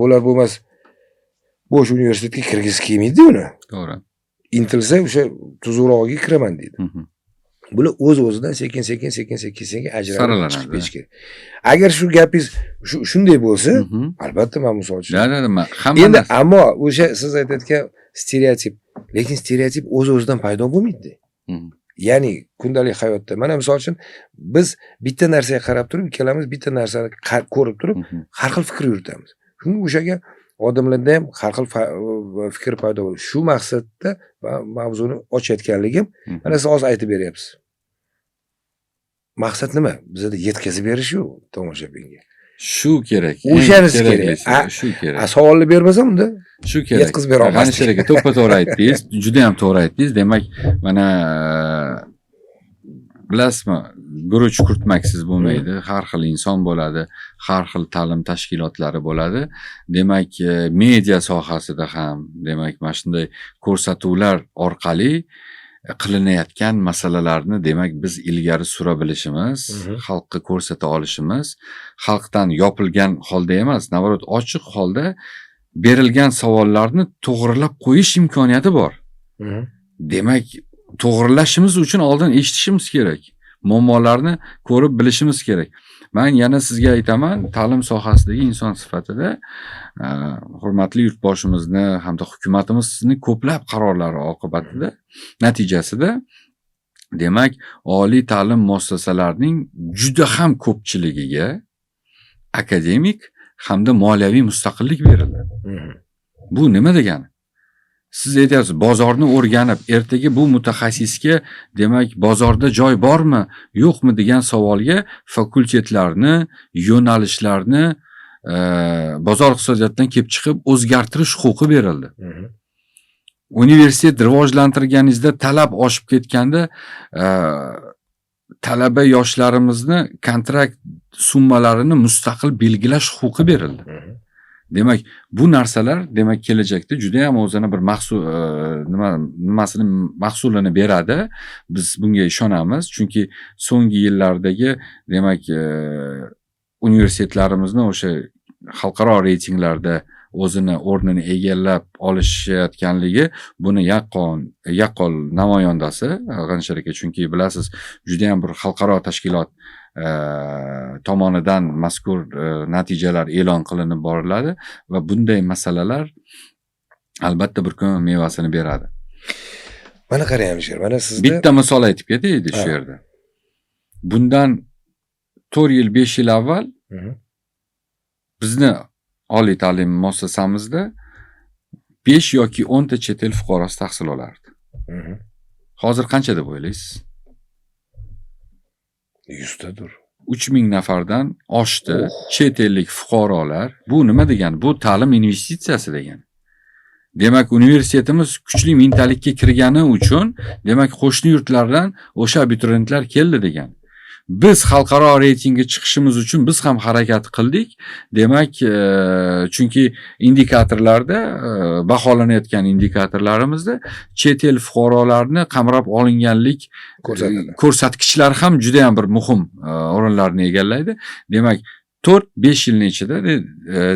bo'lar bo'lmas bo'sh universitetga kirgisi kelmaydi uni. To'g'ri. Intilsa o'sha tuzukroqga kiraman deydi. Mhm. Bular o'z-o'zidan sekin-sekin ajralib Saralanadi. chiqib ketishi kerak. Agar shu gapingiz shunday bo'lsa, Mhm. albatta men misol uchun. Da, hamma Endi narsa- ammo o'sha siz aytayotgan stereotip, lekin stereotip o'z-o'zidan paydo bo'lmaydi. Mhm. Ya'ni kundalik hayotda mana misol uchun biz bitta narsaga qarab turib, ikkalamiz bitta narsani ko'rib turib, Mhm. har xil fikr yuritamiz. Shunga o'shaga odamlarda ham har xil fikr paydo bo'ladi. Shu maqsadda mavzuni ochayotganligim, mana siz hozir aytib beryapsiz. Maqsad nima? Bizda yetkazib berish-ku tomoshabinga. Shu kerak. O'shanisi Eng kerak. keraklisi Shu kerak. Savolni bermasam unda Shu kerak. yetkazib bera olmasdik. Qanchalik to'ppa-to'g'ri aytdingiz, juda ham to'g'ri aytdingiz. Demak, mana bilasizmi, guruch kurtmaksiz bo'lmaydi. Har xil inson bo'ladi, har xil ta'lim tashkilotlari bo'ladi. Demak, media sohasida ham, demak, mana shunday ko'rsatuvlar orqali qilinayotgan masalalarni demak biz ilgari sura bilishimiz, xalqqa ko'rsata olishimiz, xalqdan yopilgan holda emas, navorot ochiq holda berilgan savollarni to'g'rilab qo'yish imkoniyati bor. Demak, to'g'rilashimiz uchun oldin eshitishimiz kerak. Muammolarni ko'rib bilishimiz kerak. Men yana sizga aytaman, ta'lim sohasidagi inson sifatida hurmatli yurtboshimizni hamda hukumatimizni ko'plab qarorlari oqibatida natijasida demak, oliy ta'lim muassasalarining juda ham ko'pchiligiga akademik hamda moliyaviy mustaqillik berildi. Bu nima degani? Siz aytyapsiz, bozorni o'rganib, ertaga bu mutaxassisga demak bozorda joy bormi, yo'qmi degan savolga fakultetlarni, yo'nalishlarni bozor iqtisodiyotidan kelib chiqib o'zgartirish huquqi berildi. Universitet rivojlantirganingizda talab oshib ketganda talaba yoshlarimizni kontrakt summalarini mustaqil belgilash huquqi berildi. Demak, bu narsalar demak kelajakda juda ham o'zini bir mahsulini beradi. Biz bunga ishonamiz, chunki so'nggi yillardagi demak universitetlarimizni o'sha xalqaro reytinglarda o'zini o'rnini egallab olishayotganligi buni yaqqol namoyandasi qanchalik, chunki bilasiz, juda ham bir xalqaro tashkilot tomonidan mazkur natijalar e'lon qilinib boriladi va bunday masalalar albatta bir kun mevasini beradi. Mana qarang Alisher, mana sizda bitta misol aytib ketaylik shu yerda. Bundan 4 yil, 5 yil avval bizni oliy ta'lim muassasamizda 5 yoki 10 ta chet el fuqarosi tahsil olardi. Hozir qancha deb o'ylaysiz? 100 tadir. 3000 nafardan oshdi chet ellik fuqarolar. Bu nima degani? Bu ta'lim investitsiyasi degani. Demak, universitetimiz kuchli mingtalikka kirgani uchun, demak, qo'shni yurtlardan o'sha abituriyentlar keldi degani. Biz xalqaro reytingga chiqishimiz uchun biz ham harakat qildik. Demak, chunki indikatorlarda, baholanayotgan indikatorlarimizda chet el fuqarolarni qamrab olinganlik ko'rsatkichlari ham juda ham bir muhim o'rinlarni egallaydi. Demak, 4-5 yilning ichida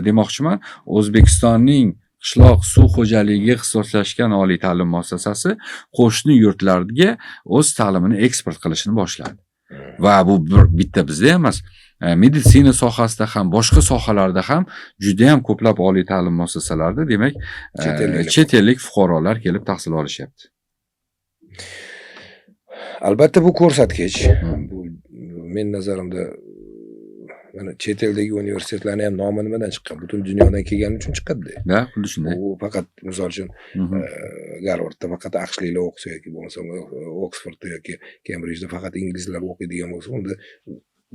demoqchiman, O'zbekistonning qishloq suv xo'jaligiga ixtisoslashgan oliy ta'lim muassasasi qo'shni yurtlarga o'z ta'limini eksport qilishni boshladi. Va bu bitta bizda emas. Meditsina sohasida ham, boshqa sohalarda ham juda ham ko'plab oliy ta'lim muassasalarida, demak, chet ellik fuqarolar kelib tahsil olishyapti. Albatta bu ko'rsatkich. Bu men nazarimda mana chet eldagi universitetlarni ham nomi nimadan chiqqan? Butun dunyodan kelgani uchun chiqadi. Da, xuddi shunday. U faqat misol uchun Garvardda faqat aqshliklar o'qisa yoki bo'lmasa Oksfordda yoki Kembridjda faqat inglizlar o'qiydigan bo'lsa, unda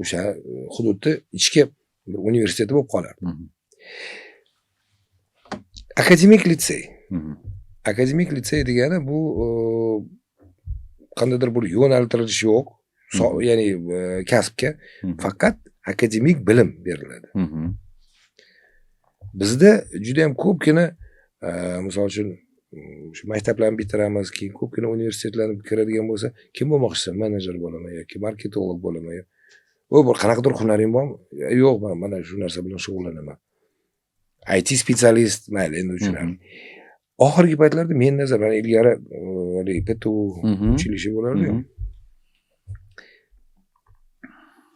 o'sha hududda ichki bir universitet bo'lib qolardi. Akademik litsey. Akademik litsey degani bu qandaydir bir yo'naltirish yo'q, ya'ni kasbga faqat akademik bilim beriladi. Bizda juda ham ko'pgina misol uchun shu maktablarni bitiramiz, keyin ko'pgina universitetlarga kiradigan bo'lsa, kim bo'lmoqchisiz? Menejer bo'laman yoki marketolog bo'laman. Bu bir qanaqadir hunaring bormi? Yo'q, men mana shu narsa bilan shug'ullanaman. IT specialist, mayli, endi tushunarli. Oxirgi paytlarda men nazarimda ilgari PTU uchilishi bo'lardi-ku.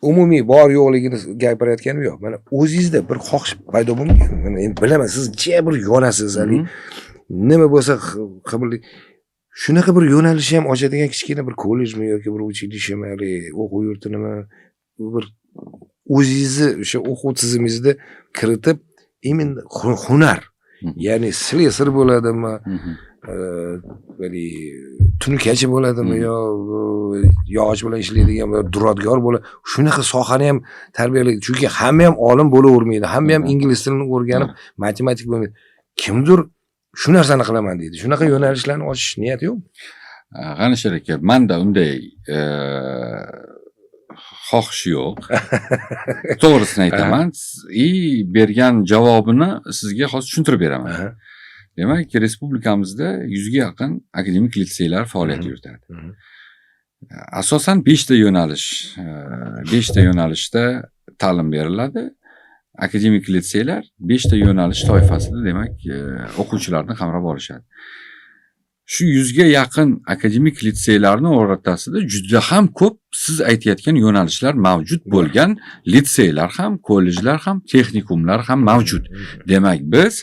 Umumiy bor yo'qligini gapirayotganim yo'q. Mana o'zingizda bir xohish paydo bo'lmagan. Mana endi bilaman, siz jiya bir yonasiz, hali nima bo'lsa qabul. Shunaqa bir yo'nalishni ham ochadigan kichkina bir kollejmi yoki bir uchilishmi, o'quv yurtinimi, bir o'zingizni o'sha o'quv tizimingizda kiritib, именно hunar, ya'ni slesar bo'ladimi, tunukachi bo'ladimi yo yog'och bilan ishlaydigan bir duradgor bo'ladi. Shunaqa sohani ham tarbiyalaydi. Chunki hamma ham olim bo'lavermaydi. Hamma ham ingliz tilini o'rganib, matematik bo'lmaydi. Kimdir shu narsani qilaman deydi. Shunaqa yo'nalishlarni ochish niyati yo'qmi? G'anishar aka, menda unday xohish yo'q. To'g'risini aytaman. Bergan javobini sizga hozir tushuntirib beraman. Demak, respublikamizda 100 ga yaqin akademik litseylar faoliyat yuritadi. Asosan 5 ta yo'nalish, 5 ta yo'nalishda ta'lim beriladi. Akademik litseylar 5 ta yo'nalish toifasida, demak, o'quvchilarni qamrab olishadi. Shu 100 ga yaqin akademik litseylarning o'rtasida juda ham ko'p siz aytayotgan yo'nalishlar mavjud bo'lgan litseylar ham, kollejlar ham, texnikumlar ham mavjud. Demak, biz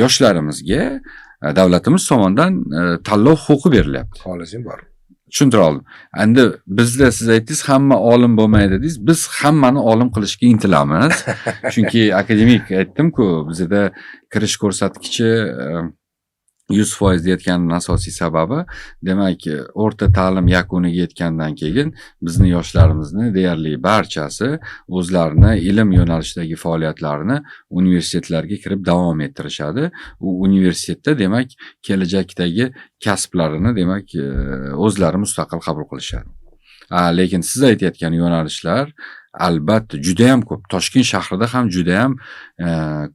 yoshlarimizga davlatimiz tomonidan tanlov huquqi berilyapti. Xohlasang bor. Tushuntira oldim. Endi bizda siz aytdingiz, hamma olim bo'lmaydi dedingiz. Biz hammani olim qilishga intilamiz. Chunki akademik aytdim-ku, bizda kirish ko'rsatkichi 100% deyotganning asosiy sababi, demak, o'rta ta'lim yakuniga yetgandan keyin bizni yoshlarimizni deyarli barchasi o'zlarini ilm yo'nalishidagi faoliyatlarini universitetlarga kirib davom ettirishadi. U universitetda, demak, kelajakdagi kasblarini, demak, o'zlari mustaqil qabul qilishadi. Lekin siz aytayotgan yo'nalishlar albatta juda ham ko'p. Toshkent shahrida ham juda ham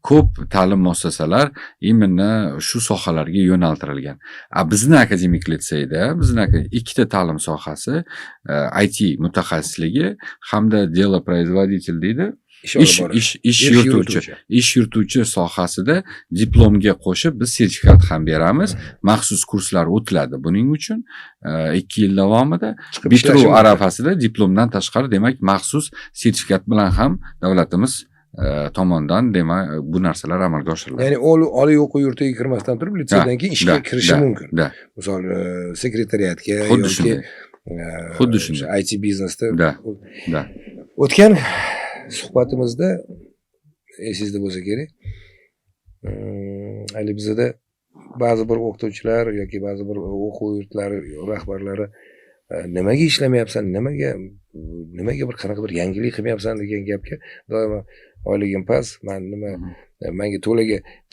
ko'p ta'lim muassasalar именно shu sohalarga yo'naltirilgan. Bizni akademik litseyda bizni ikkita ta'lim sohasi, IT mutaxassisligi hamda delo производитель deydi. Ish yurituvchi sohasida diplomga qo'shib biz sertifikat ham beramiz. Maxsus kurslar o'tiladi buning uchun 2 yil davomida. Bitiruv arafasida diplomdan tashqari, demak, maxsus sertifikat bilan ham davlatimiz tomonidan, demak, bu narsalar amalga oshiriladi. Ya'ni oliy o'quv yurtiga kirmasdan turib litseydan keyin ishga kirishi mumkin. Misol sekretariatga yoki xuddi shunday IT biznesda. O'tgan suhbatimizda esingizda bo'lsa kerak, hali bizda ba'zi bir o'qituvchilar yoki ba'zi bir o'quv yurtlari rahbarlari nimaga ishlamayapsan, nimaga bir qanaqa bir yangilik qilmayapsan degan gapga doimo oyligim past, menga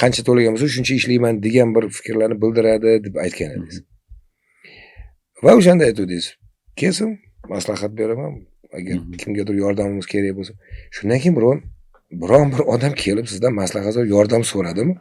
qancha to'lagan bo'lsa shuncha ishlayman degan bir fikrlarni bildiradi deb aytgan edingiz. Va o'shanda aytdingiz, kesin maslahat beraman, agar kimgadir yordamimiz kerak bo'lsa. Shundan keyin biron bir odam kelib sizdan maslahat va yordam so'radimi?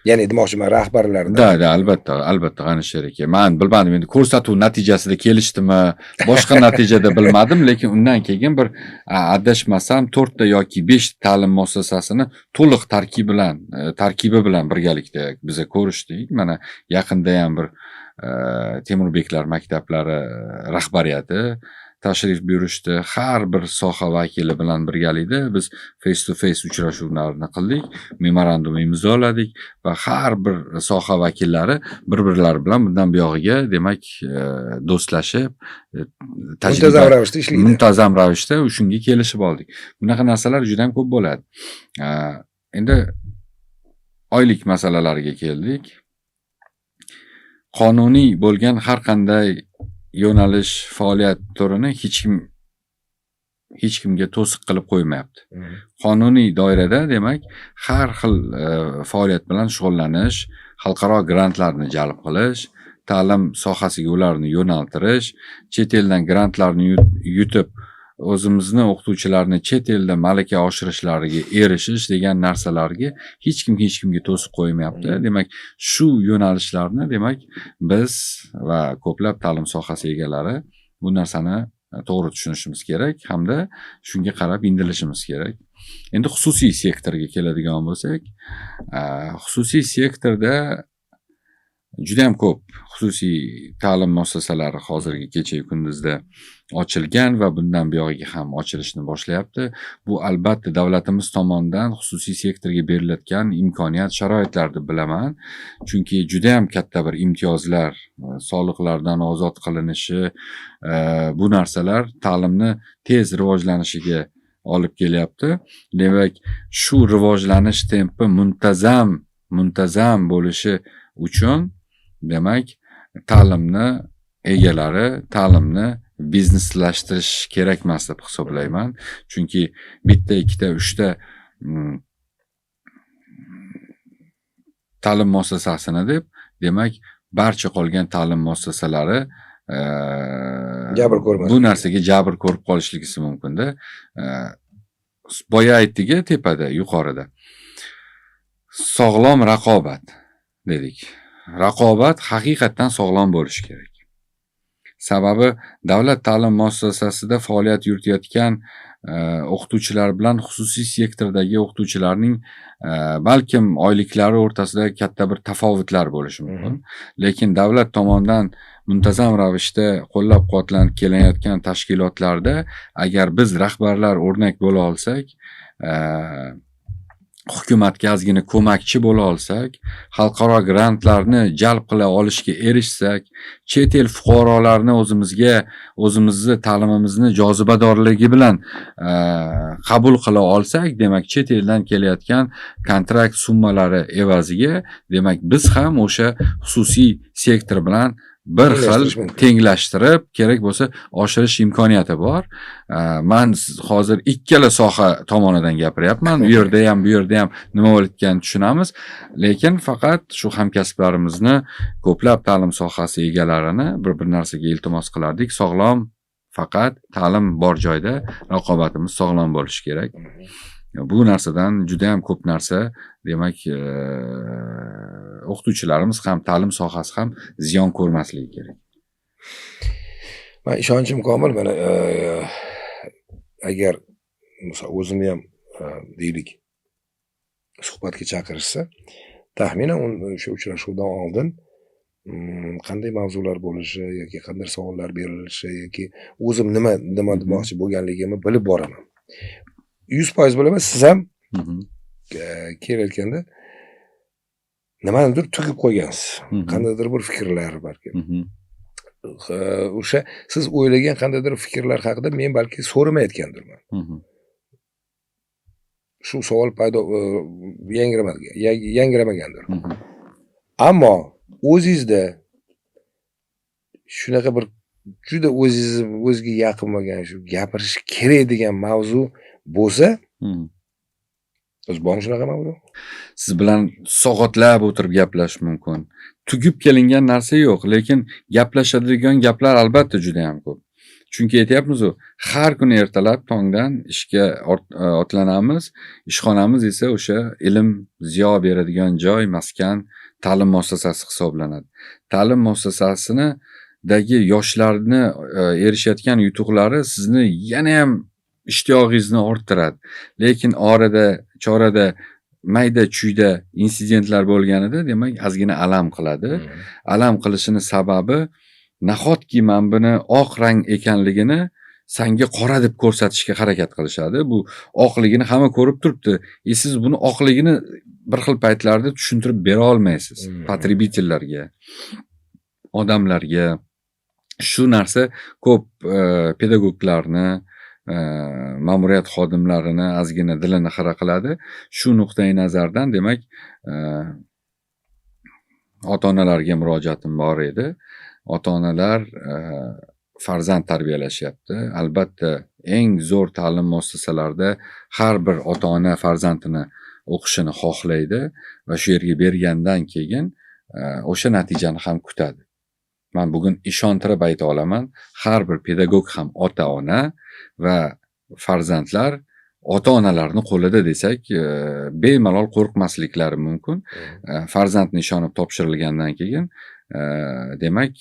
Ya'ni demoqchiman rahbarlardan. Da, albatta qani she'r aka. Men bilmadim endi ko'rsatuv natijasida kelishdimi, boshqa natijada bilmadim, lekin undan keyin bir adashmasam 4 ta yoki 5 ta'lim muassasasini to'liq tarkibi bilan birgalikda biza ko'rishdik. Mana yaqinda ham bir Temurbeklar maktablari rahbariyati tashrif buyurishdi. Har bir soha vakili bilan birgalikda biz face to face uchrashuvlarni qildik, memorandum imzoladik va har bir soha vakillari bir-birlari bilan bundan buyog'iga demak do'stlashib, muntazam ravishda ishlaydi. Muntazam ravishda shunga kelishib oldik. Bunaqa narsalar juda ham ko'p bo'ladi. Endi oylik masalalarga keldik. Qonuniy bo'lgan har qanday yo'nalish faoliyat turini hech kimga to'siq qilib qo'ymayapti. Qonuniy doirada demak har xil faoliyat bilan shug'ullanish, xalqaro grantlarni jalb qilish, ta'lim sohasiga ularni yo'naltirish, chet eldan grantlarni yutib o'zimizni o'qituvchilarni chet elda malaka oshirishlariga erishish degan narsalarga hech kimga to'siq qo'ymayapti. Demak, shu yo'nalishlarni demak biz va ko'plab ta'lim sohasi egalari bu narsani to'g'ri tushunishimiz kerak hamda shunga qarab intilishimiz kerak. Endi xususiy sektorga keladigan bo'lsak, xususiy sektorda juda ham ko'p xususiy ta'lim muassasalari hozirgi kecha kunduzda ochilgan va bundan buyog'iga ham ochilishni boshlayapti. Bu albatta davlatimiz tomonidan xususiy sektorga berilayotgan imkoniyat, sharoitlar deb bilaman. Chunki juda ham katta bir imtiyozlar, soliqlardan ozod qilinishi, bu narsalar ta'limni tez rivojlanishiga olib kelyapti. Demak, shu rivojlanish tempi muntazam bo'lishi uchun demak ta'limni egalari ta'limni bizneslashtirish kerak emas deb hisoblayman. Chunki bitta, ikkita, uchta ta'lim muassasasini deb demak barcha qolgan ta'lim muassasalari jabr ko'rmaydi. Bu narsaga jabr ko'rib qolishligi mumkin-da. Boya aytdik tepada, yuqorida. Sog'lom raqobat dedik. Raqobat haqiqatdan sog'lom bo'lishi kerak. Sababi davlat ta'lim muassasasida faoliyat yuritayotgan o'qituvchilar bilan xususiy sektordagi o'qituvchilarning balkim oyliklari o'rtasida katta bir tafovutlar bo'lishi mumkin. Lekin davlat tomonidan muntazam ravishda qo'llab-quvvatlanib kelayotgan tashkilotlarda agar biz rahbarlar o'rnak bo'la olsak, hukumatga ozgina ko'makchi bo'la olsak, xalqaro grantlarni jalb qila olishga erishsak, chet el fuqarolarini o'zimizni ta'limimizni jozibadorligi bilan qabul qila olsak, demak chet eldan kelayotgan kontrakt summalari evaziga, demak biz ham o'sha xususiy sektor bilan bir xil tenglashtirib, kerak bo'lsa oshirish imkoniyati bor. Men hozir ikkala soha tomonidan gapiryapman. U yerda ham, bu yerda ham nima bo'layotganini tushunamiz, lekin faqat shu hamkasblarimizni, ko'plab ta'lim sohasi egalarini bir narsaga iltimos qilardik. Sog'lom, faqat ta'lim bor joyda raqobatimiz sog'lom bo'lishi kerak. Bu narsadan juda ham ko'p narsa, demak, o'qituvchilarimiz ham, ta'lim sohasi ham ziyon ko'rmasligi kerak. Men ishonchim komil. Mana agar o'zimni ham deylik suhbatga chaqirishsa, taxminan o'sha uchrashuvdan oldin qanday mavzular bo'lishi yoki qanday savollar berilishi yoki o'zim nima demoqchi bo'lganligimni bilib boraman. 100% bilaman, siz ham kelayotganda nimanidir tugib qo'ygansiz. Qandaydir bir fikrlar balki. O'sha siz o'ylagan qandaydir fikrlar haqida men balki so'ramayotgandirman. Shu savol paydo yangramagandir. Ammo o'zingizda shunaqa bir juda o'zingizga yaqin bo'lgan, shu gapirish kerak degan mavzu bo'lsa, bormi shunaqa mavzu? Siz bilan soatlab o'tirib gaplashish mumkin. Tugib kelingan narsa yo'q, lekin gaplashadigan gaplar albatta juda ham ko'p. Chunki aytyapmiz-ku, har kuni ertalab tongdan ishga otlanamiz. Ishxonamiz esa o'sha ilm ziyo beradigan joy, maskan, ta'lim muassasasi hisoblanadi. Ta'lim muassasasidagi yoshlarni erishayotgan yutuqlari sizni yana ham ishtiyoqingizni orttiradi. Lekin orada, chorada mayda-chuyda insidentlar bo'lganida, demak, ozgina alam qiladi. Alam qilishini sababi nahotki men buni oq rang ekanligini senga qora deb ko'rsatishga harakat qilishadi. Bu oqligini hamma ko'rib turibdi. Siz buni oqligini bir xil paytlarda tushuntirib bera olmaysiz potrебительlarga, odamlarga. Shu narsa ko'p pedagoglarni, ma'muriyat xodimlarini ozgina dilini xira qiladi. Shu nuqtai nazardan, demak, ota-onalarga murojaatim bor edi. Ota-onalar farzand tarbiyalashyapti. Albatta, eng zo'r ta'lim muassasalarida har bir ota-ona farzandini o'qishini xohlaydi va shu yerga bergandan keyin o'sha natijani ham kutadi. Men bugun ishontirib ayta olaman, har bir pedagog ham ota-ona va farzandlar ota-onalarning qo'lida desak, bemalol qo'rqmasliklari mumkin. Farzandni ishonib topshirilgandan keyin, demak,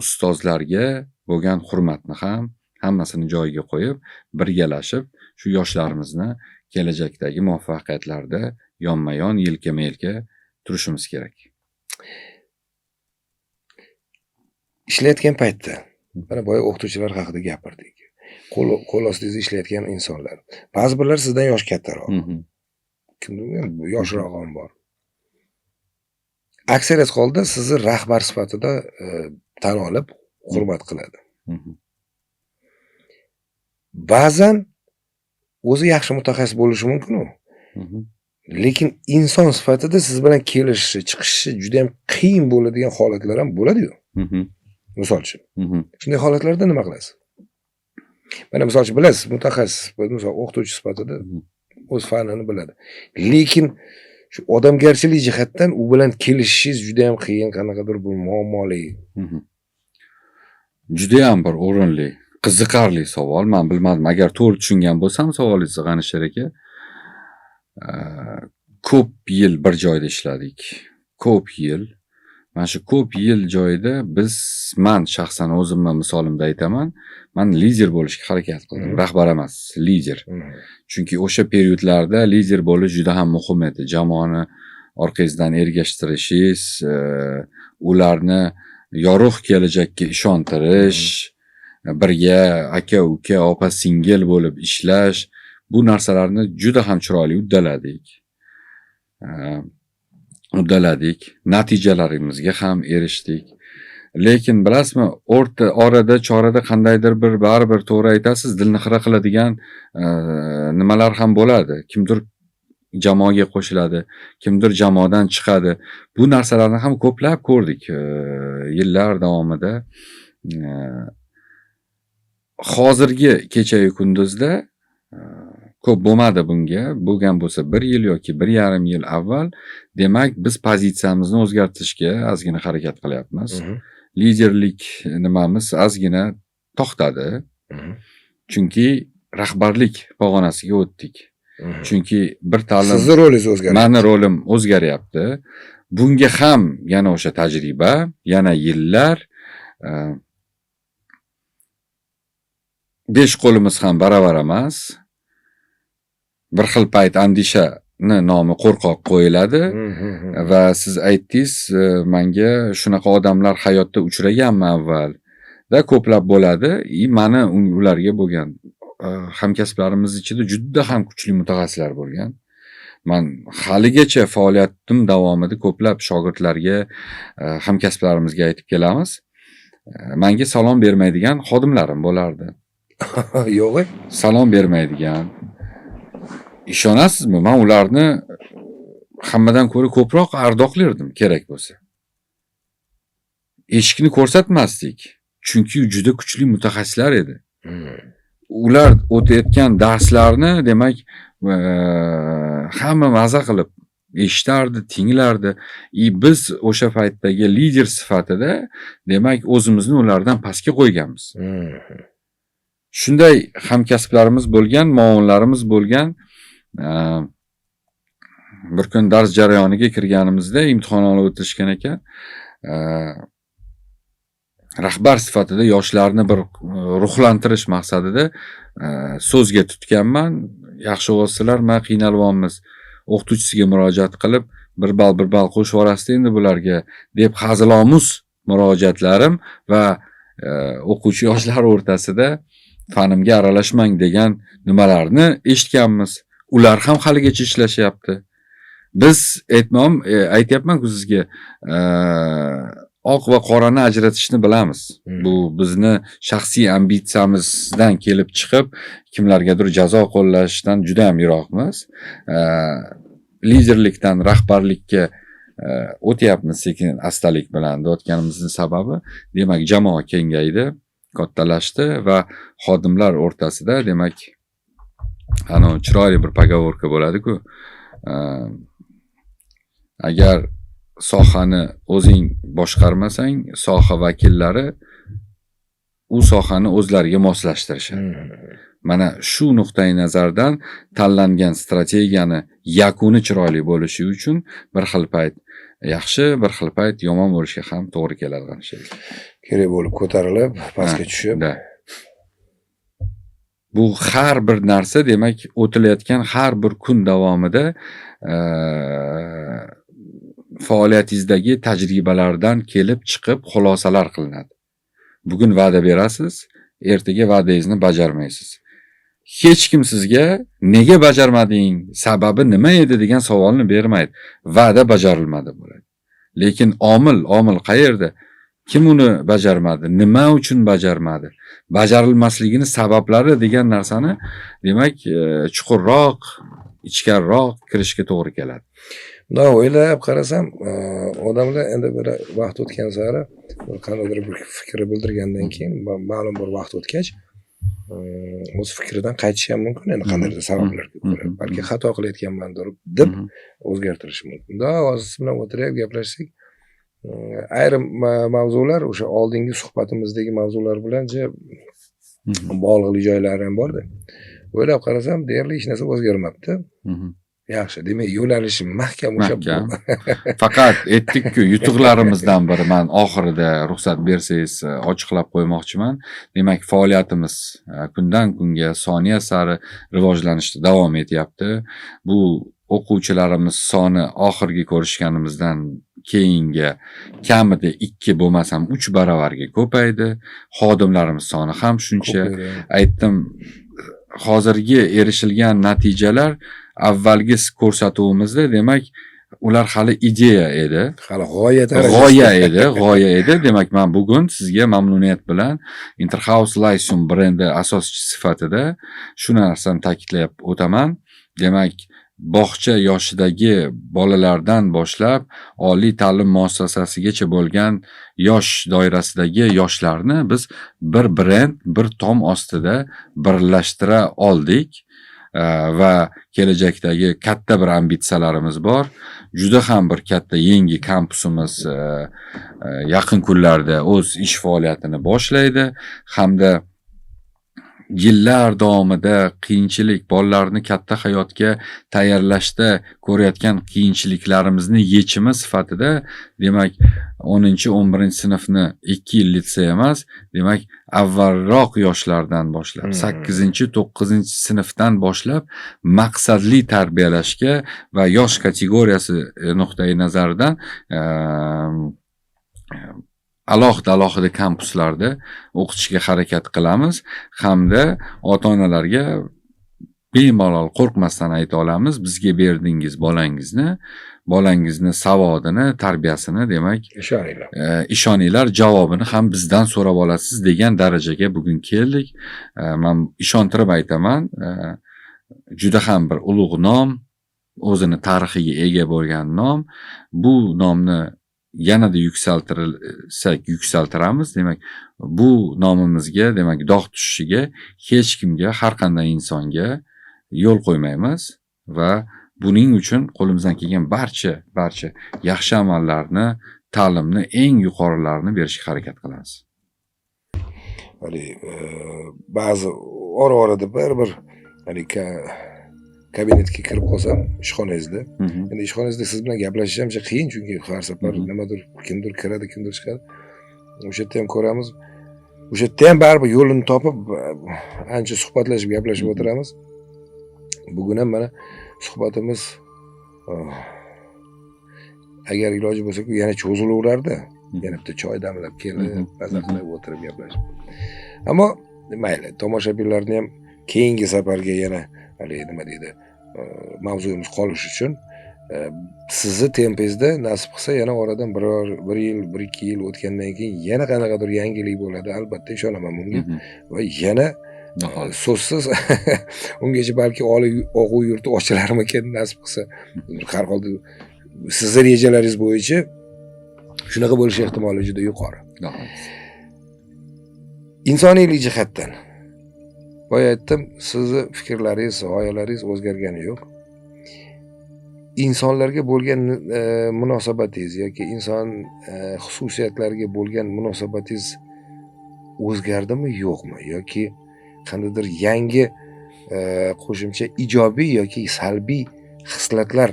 ustozlarga bo'lgan hurmatni ham hammasini joyiga qo'yib, birgalashib shu yoshlarimizni kelajakdagi muvaffaqiyatlarda yonma-yon, yelkama-yelka turishimiz kerak. Ishlayotgan paytda, mana boya o'qituvchilar haqida gapirdik. Qo'l ostingizda ishlayotgan insonlar. Ba'zi birlar sizdan yosh kattaroq. Kimdir yoshroq ham bor. Aksariyat holda sizni rahbar sifatida tan olib, hurmat qiladi. Ba'zan o'zi yaxshi mutaxassis bo'lishi mumkin-ku. Lekin inson sifatida siz bilan kelishishi, chiqishi juda ham qiyin bo'ladigan holatlar ham bo'ladi-ku. Misol uchun. Shunday holatlarda nima qilasiz? Mana misol uchun bilasiz, mutaxassis, misol o'qituvchi sifatida o'z fanini biladi. Lekin shu odamgarchilik jihatdan u bilan kelishishingiz juda ham qiyin, qanaqadir bu muammoli. Juda ham bir o'rinli, qiziqarli savol. Men bilmadim, agar to'g'ri tushungan bo'lsam savolingizni, G'anishar aka. Ko'p yil bir joyda ishladik. Ko'p yil. Mana shu ko'p yil joyda men shaxsan o'zimni misolimda aytaman, men lider bo'lishga harakat qildim. Rahbar emas, lider. Chunki o'sha periodlarda lider bo'lish juda ham muhim edi. Jamoani orqangizdan ergashtirishingiz, ularni yorug' kelajakka ishontirish, birga aka-uka, opa-singil bo'lib ishlash, bu narsalarni juda ham chiroyli uddaladik. Natijalarimizga ham erishdik. Lekin bilasizmi, orada chorada qandaydir bir baribir to'g'ri aytasiz, dilni xira qiladigan nimalar ham bo'ladi. Kimdir jamoaga qo'shiladi, kimdir jamoadan chiqadi. Bu narsalarni ham ko'plab ko'rdik yillar davomida. Hozirgi kecha-yu kunduzda ko'p bo'lmadi bunga. Bo'lgan bo'lsa 1 yil yoki 1,5 yil avval, demak, biz pozitsiyamizni o'zgartirishga ozgina harakat qilyapmiz. Liderlik nimamiz ozgina to'xtadi. Chunki rahbarlik pog'onasiga o'tdik. Chunki bir ta'lim, sizning rolingiz o'zgaryapti. Meni rolim o'zgaryapti. Bunga ham yana o'sha tajriba, yana yillar, 5 qo'limiz ham baravar emas. Bir xil payt andishani nomi qo'rqoq qo'yiladi va siz aytdingiz, menga shunaqa odamlar hayotda uchraganmi avval da ko'plab bo'ladi. Meni ularga bo'lgan hamkasblarimiz ichida juda ham kuchli mutaxassislar bo'lgan. Men haligacha faoliyatim davomida ko'plab shogirdlarga, hamkasblarimizga aytib kelamiz. Menga salom bermaydigan xodimlarim bo'lardi. Yo'q, salom bermaydigan. Ishonasizmi, men ularni hammadan ko'ra ko'proq ardoqlardim kerak bo'lsa. Eshikni ko'rsatmasdik, chunki juda kuchli mutaxassislar edi. Ular o'tayotgan darslarni, demak, hamma maza qilib eshitardi, tinglardi. Biz o'sha paytdagi lider sifatida, demak, o'zimizni ulardan pastga qo'yganmiz. shunday hamkasblarimiz bo'lgan, muovinlarimiz bo'lgan. Bir kun dars jarayoniga kirganimizda imtihon olib o'tishgan ekan. Rahbar sifatida yoshlarni bir ruhlantirish maqsadida so'zga tutganman. Yaxshi o'g'ilsizlar, men qiynalyapmiz. O'qituvchisiga murojaat qilib, bir bal qo'shib yuborasiz endi bularga deb hazilomuz murojaatlarim va o'quvchi yoshlar o'rtasida fanimga aralashmang degan nimalarni eshitganmiz. Ular ham haligacha ishlashyapti. Biz aytyapman-ku sizga, oq va qorani ajratishni bilamiz. Bu bizni shaxsiy ambitsiyamizdan kelib chiqib, kimlargadir jazo qo'llashdan juda ham yiroqmiz. Liderlikdan rahbarlikka o'tyapmiz sekin astalik bilan o'tganimizning sababi, demak, jamoa kengaydi, kattalashdi va xodimlar o'rtasida, demak, chiroyli bir pogovorka bo'ladi-ku. Agar sohani o'zing boshqarmasang, soha vakillari u sohani o'zlariga moslashtirishadi. Mana shu nuqtai nazardan tanlangan strategiyani yakuni chiroyli bo'lishi uchun bir xil payt yaxshi, bir xil payt yomon bo'lishiga ham to'g'ri keladi qanchalik. Kerak bo'lib ko'tarilib, pastga tushib. Bu har bir narsa, demak, o'tilayotgan har bir kun davomida faoliyatingizdagi tajribalardan kelib chiqib xulosalar qilinadi. Bugun va'da berasiz, ertaga va'dangizni bajarmaysiz. Hech kim sizga nega bajarmading, sababi nima edi degan savolni bermaydi. Va'da bajarilmadi bo'ladi. Lekin omil qayerda? Kim uni bajarmadi? Nima uchun bajarmadi? Bajarilmasligini sabablari degan narsani, demak, chuqurroq, ichkariroq kirishga to'g'ri keladi. Bunday o'ylab qarasam, odamlar endi bir vaqt o'tgan sari qandaydir bir fikr bildirgandan keyin, ma'lum bir vaqt o'tgach, o'z fikridan qaytishi ham mumkin. Endi qandaydir sabablarga ko'ra, balki xato qilayotganmandir deb o'zgartirishi mumkin. Hozir siz bilan o'tirib gaplashsak, ayrim mavzular o'sha oldingi suhbatimizdagi mavzular bilan bog'liqli joylari ham borda. O'ylab qarasam, deyarli hech narsa o'zgarmabdi. Yaxshi, demak, yo'nalishim mahkam o'sha. Faqat aytdik-ku, yutuqlarimizdan biri, men oxirida ruxsat bersangiz ochiqlab qo'ymoqchiman. Demak, faoliyatimiz kundan kunga soniya sari rivojlanishda davom etyapti. Bu o'quvchilarimiz soni oxirgi ko'rishganimizdan keyingi kamida 2 bo'lmasam 3 baravarga ko'paydi. Xodimlarimiz soni ham shuncha. Aytdim, hozirgi erishilgan natijalar avvalgi ko'rsatuvimizda, demak, ular hali ideya edi. Hali g'oya edi. Demak, men bugun sizga mamnuniyat bilan Interhouse Lyceum brendi asoschisi sifatida shu narsani ta'kidlab o'taman. Demak, bog'cha yoshidagi bolalardan boshlab oliy ta'lim muassasasigacha bo'lgan yosh doirasidagi yoshlarni biz bir brend, bir tom ostida birlashtira oldik. Va kelajakdagi katta bir ambitsiyalarimiz bor. Juda ham bir katta yangi kampusimiz yaqin kunlarda o'z ish faoliyatini boshlaydi hamda yillar davomida qiyinchilik, bolalarni katta hayotga tayyorlashda ko'rayotgan qiyinchiliklarimizni yechimi sifatida, demak, 10-11-sinfni 2 yil litsey emas, demak, avvalroq yoshlardan boshlab 8-9-sinfdan boshlab maqsadli tarbiyalashga va yosh kategoriyasi nuqtai nazaridan alohida kampuslarda o'qitishga harakat qilamiz hamda ota-onalarga bemalol qo'rqmasdan ayta olamiz, bizga berdingiz bolangizni savodini, tarbiyasini, demak, ishoninglar, javobini ham bizdan so'rab olasiz degan darajaga bugun keldik. Men ishontirib aytaman, juda ham bir ulug' nom, o'zini tarixiga ega bo'lgan nom. Bu nomni yanada yuksaltiramiz. Demak, bu nomimizga, demak, dog' tushishiga hech kimga, har qanday insonga yo'l qo'ymaymiz va buning uchun qo'limizdan kelgan barcha yaxshi amallarni, ta'limni eng yuqorilarini berishga harakat qilamiz. haligi ba'zi ora-orada bir haligi kabinetga kirib qolsam ishxonangizda, endi ishxonangizda siz bilan gaplashish ham juda qiyin, chunki har safar nimadir kimdir kiradi, kimdir chiqadi. O'sha yerda ham ko'ramiz. O'sha yerda ham baribir yo'lini topib ancha suhbatlashib, gaplashib o'tiramiz. Bugun ham mana suhbatimiz agar iloji bo'lsa yana cho'zilaverardi. Yana bitta choy damlab kelib, maza qilib o'tirib gaplashib. Ammo mayli, tomoshabinlarni ham keyingi safarga yana haligi nima deydi, mavzuyimiz qolish uchun sizni tempingizda nasib qilsa yana oradan bir yil, 1-2 yil o'tgandan keyin yana qanaqadir yangilik bo'ladi, albatta ishonaman bunga. Va yana so'zsiz ungacha balki og'u yurti ochilarmikan nasib qilsa. Har holda sizni rejalaringiz bo'yicha shunaqa bo'lishi ehtimoli juda yuqori. Insoniylik jihatdan boya aytdim, sizni fikrlaringiz, g'oyalaringiz o'zgargani yo'q. Insonlarga bo'lgan munosabatingiz yoki inson xususiyatlariga bo'lgan munosabatingiz o'zgardimi, yo'qmi? Yoki qandaydir yangi qo'shimcha ijobiy yoki salbiy hislatlar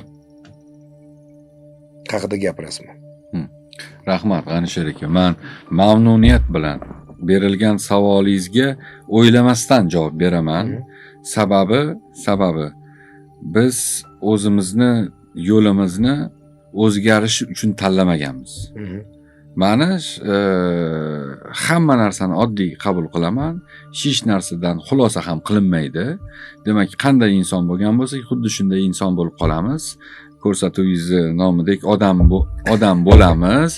haqida gapirasizmi? Rahmat, G'anisher aka. Men mamnuniyat bilan berilgan savolingizga o'ylamasdan javob beraman. Sababi biz o'zimizni yo'limizni o'zgarish uchun tanlamaganmiz. Ma'ni hamma narsani oddiy qabul qilaman. Hech narsadan xulosa ham qilinmaydi. Demak, qanday inson bo'lgan bo'lsak, xuddi shunday inson bo'lib qolamiz. Ko'rsatuvingizni nomidek odam bo'lamiz.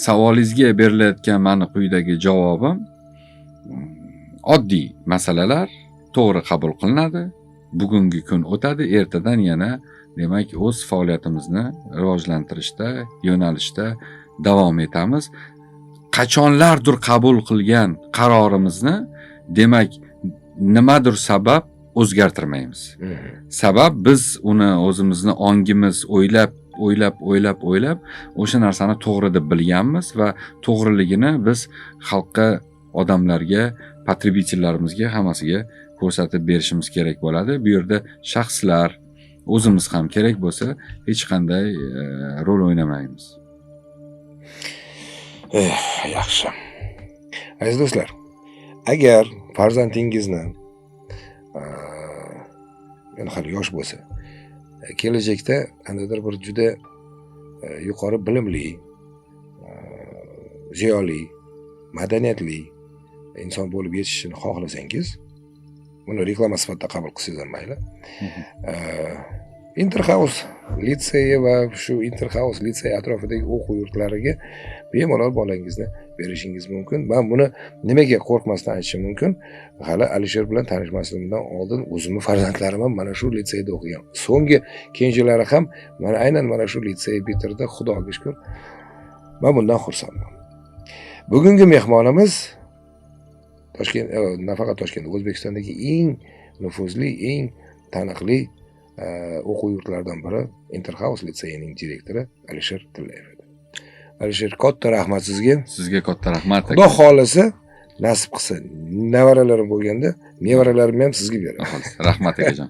Savolingizga berilayotgan mani quyidagi javobim oddiy masalalar to'g'ri qabul qilinadi. Bugungi kun o'tadi, ertadan yana demak o'z faoliyatimizni rivojlantirishda, yo'nalishda davom etamiz. Qachonlardir qabul qilgan qarorimizni demak nimadir sabab o'zgartirmaymiz. Sabab biz uni o'zimizni ongimiz o'ylab o'sha narsani to'g'ri deb bilganmiz va to'g'riligini biz xalqqa, odamlarga, potrебительlarimizga hammasiga ko'rsatib berishimiz kerak bo'ladi. Bu yerda shaxslar, o'zimiz ham kerak bo'lsa hech qanday rol o'ynamaymiz. Yaxshi. Aziz do'stlar, agar farzandingizni yana hali yosh bo'lsa, kelajakda qandaydir bir juda yuqori bilimli, ziyoli, madaniyatli inson bo'lib yetishishini xohlasangiz, buni reklama sifatida qabul qilsangiz ham mayli. Interhouse litseyi va shu Interhouse litsey atrofidagi o'quv yurtlariga bemalol bolangizni berishingiz mumkin. Men buni nimaga qo'rqmasdan aytishim mumkin? Hali Alisher bilan tanishmasimdan oldin o'zimning farzandlarim ham mana shu litseyda o'qigan. So'nggi kenjilari ham aynan mana shu litseyni bitirdi, xudoga shukr. Men bundan xursandman. Bugungi mehmonimiz Toshkent, nafaqat Toshkent, O'zbekistondagi eng nufuzli, eng taniqli o'quv yurtlaridan biri Interhouse litseyining direktori Alisher Tillayev edi. Alisher, katta rahmat sizga. Sizga katta rahmat. Xudo xolasa, nasib qilsa, nevaralarim bo'lganda, mevaralarimni ham sizga beraman. Rahmat akajon.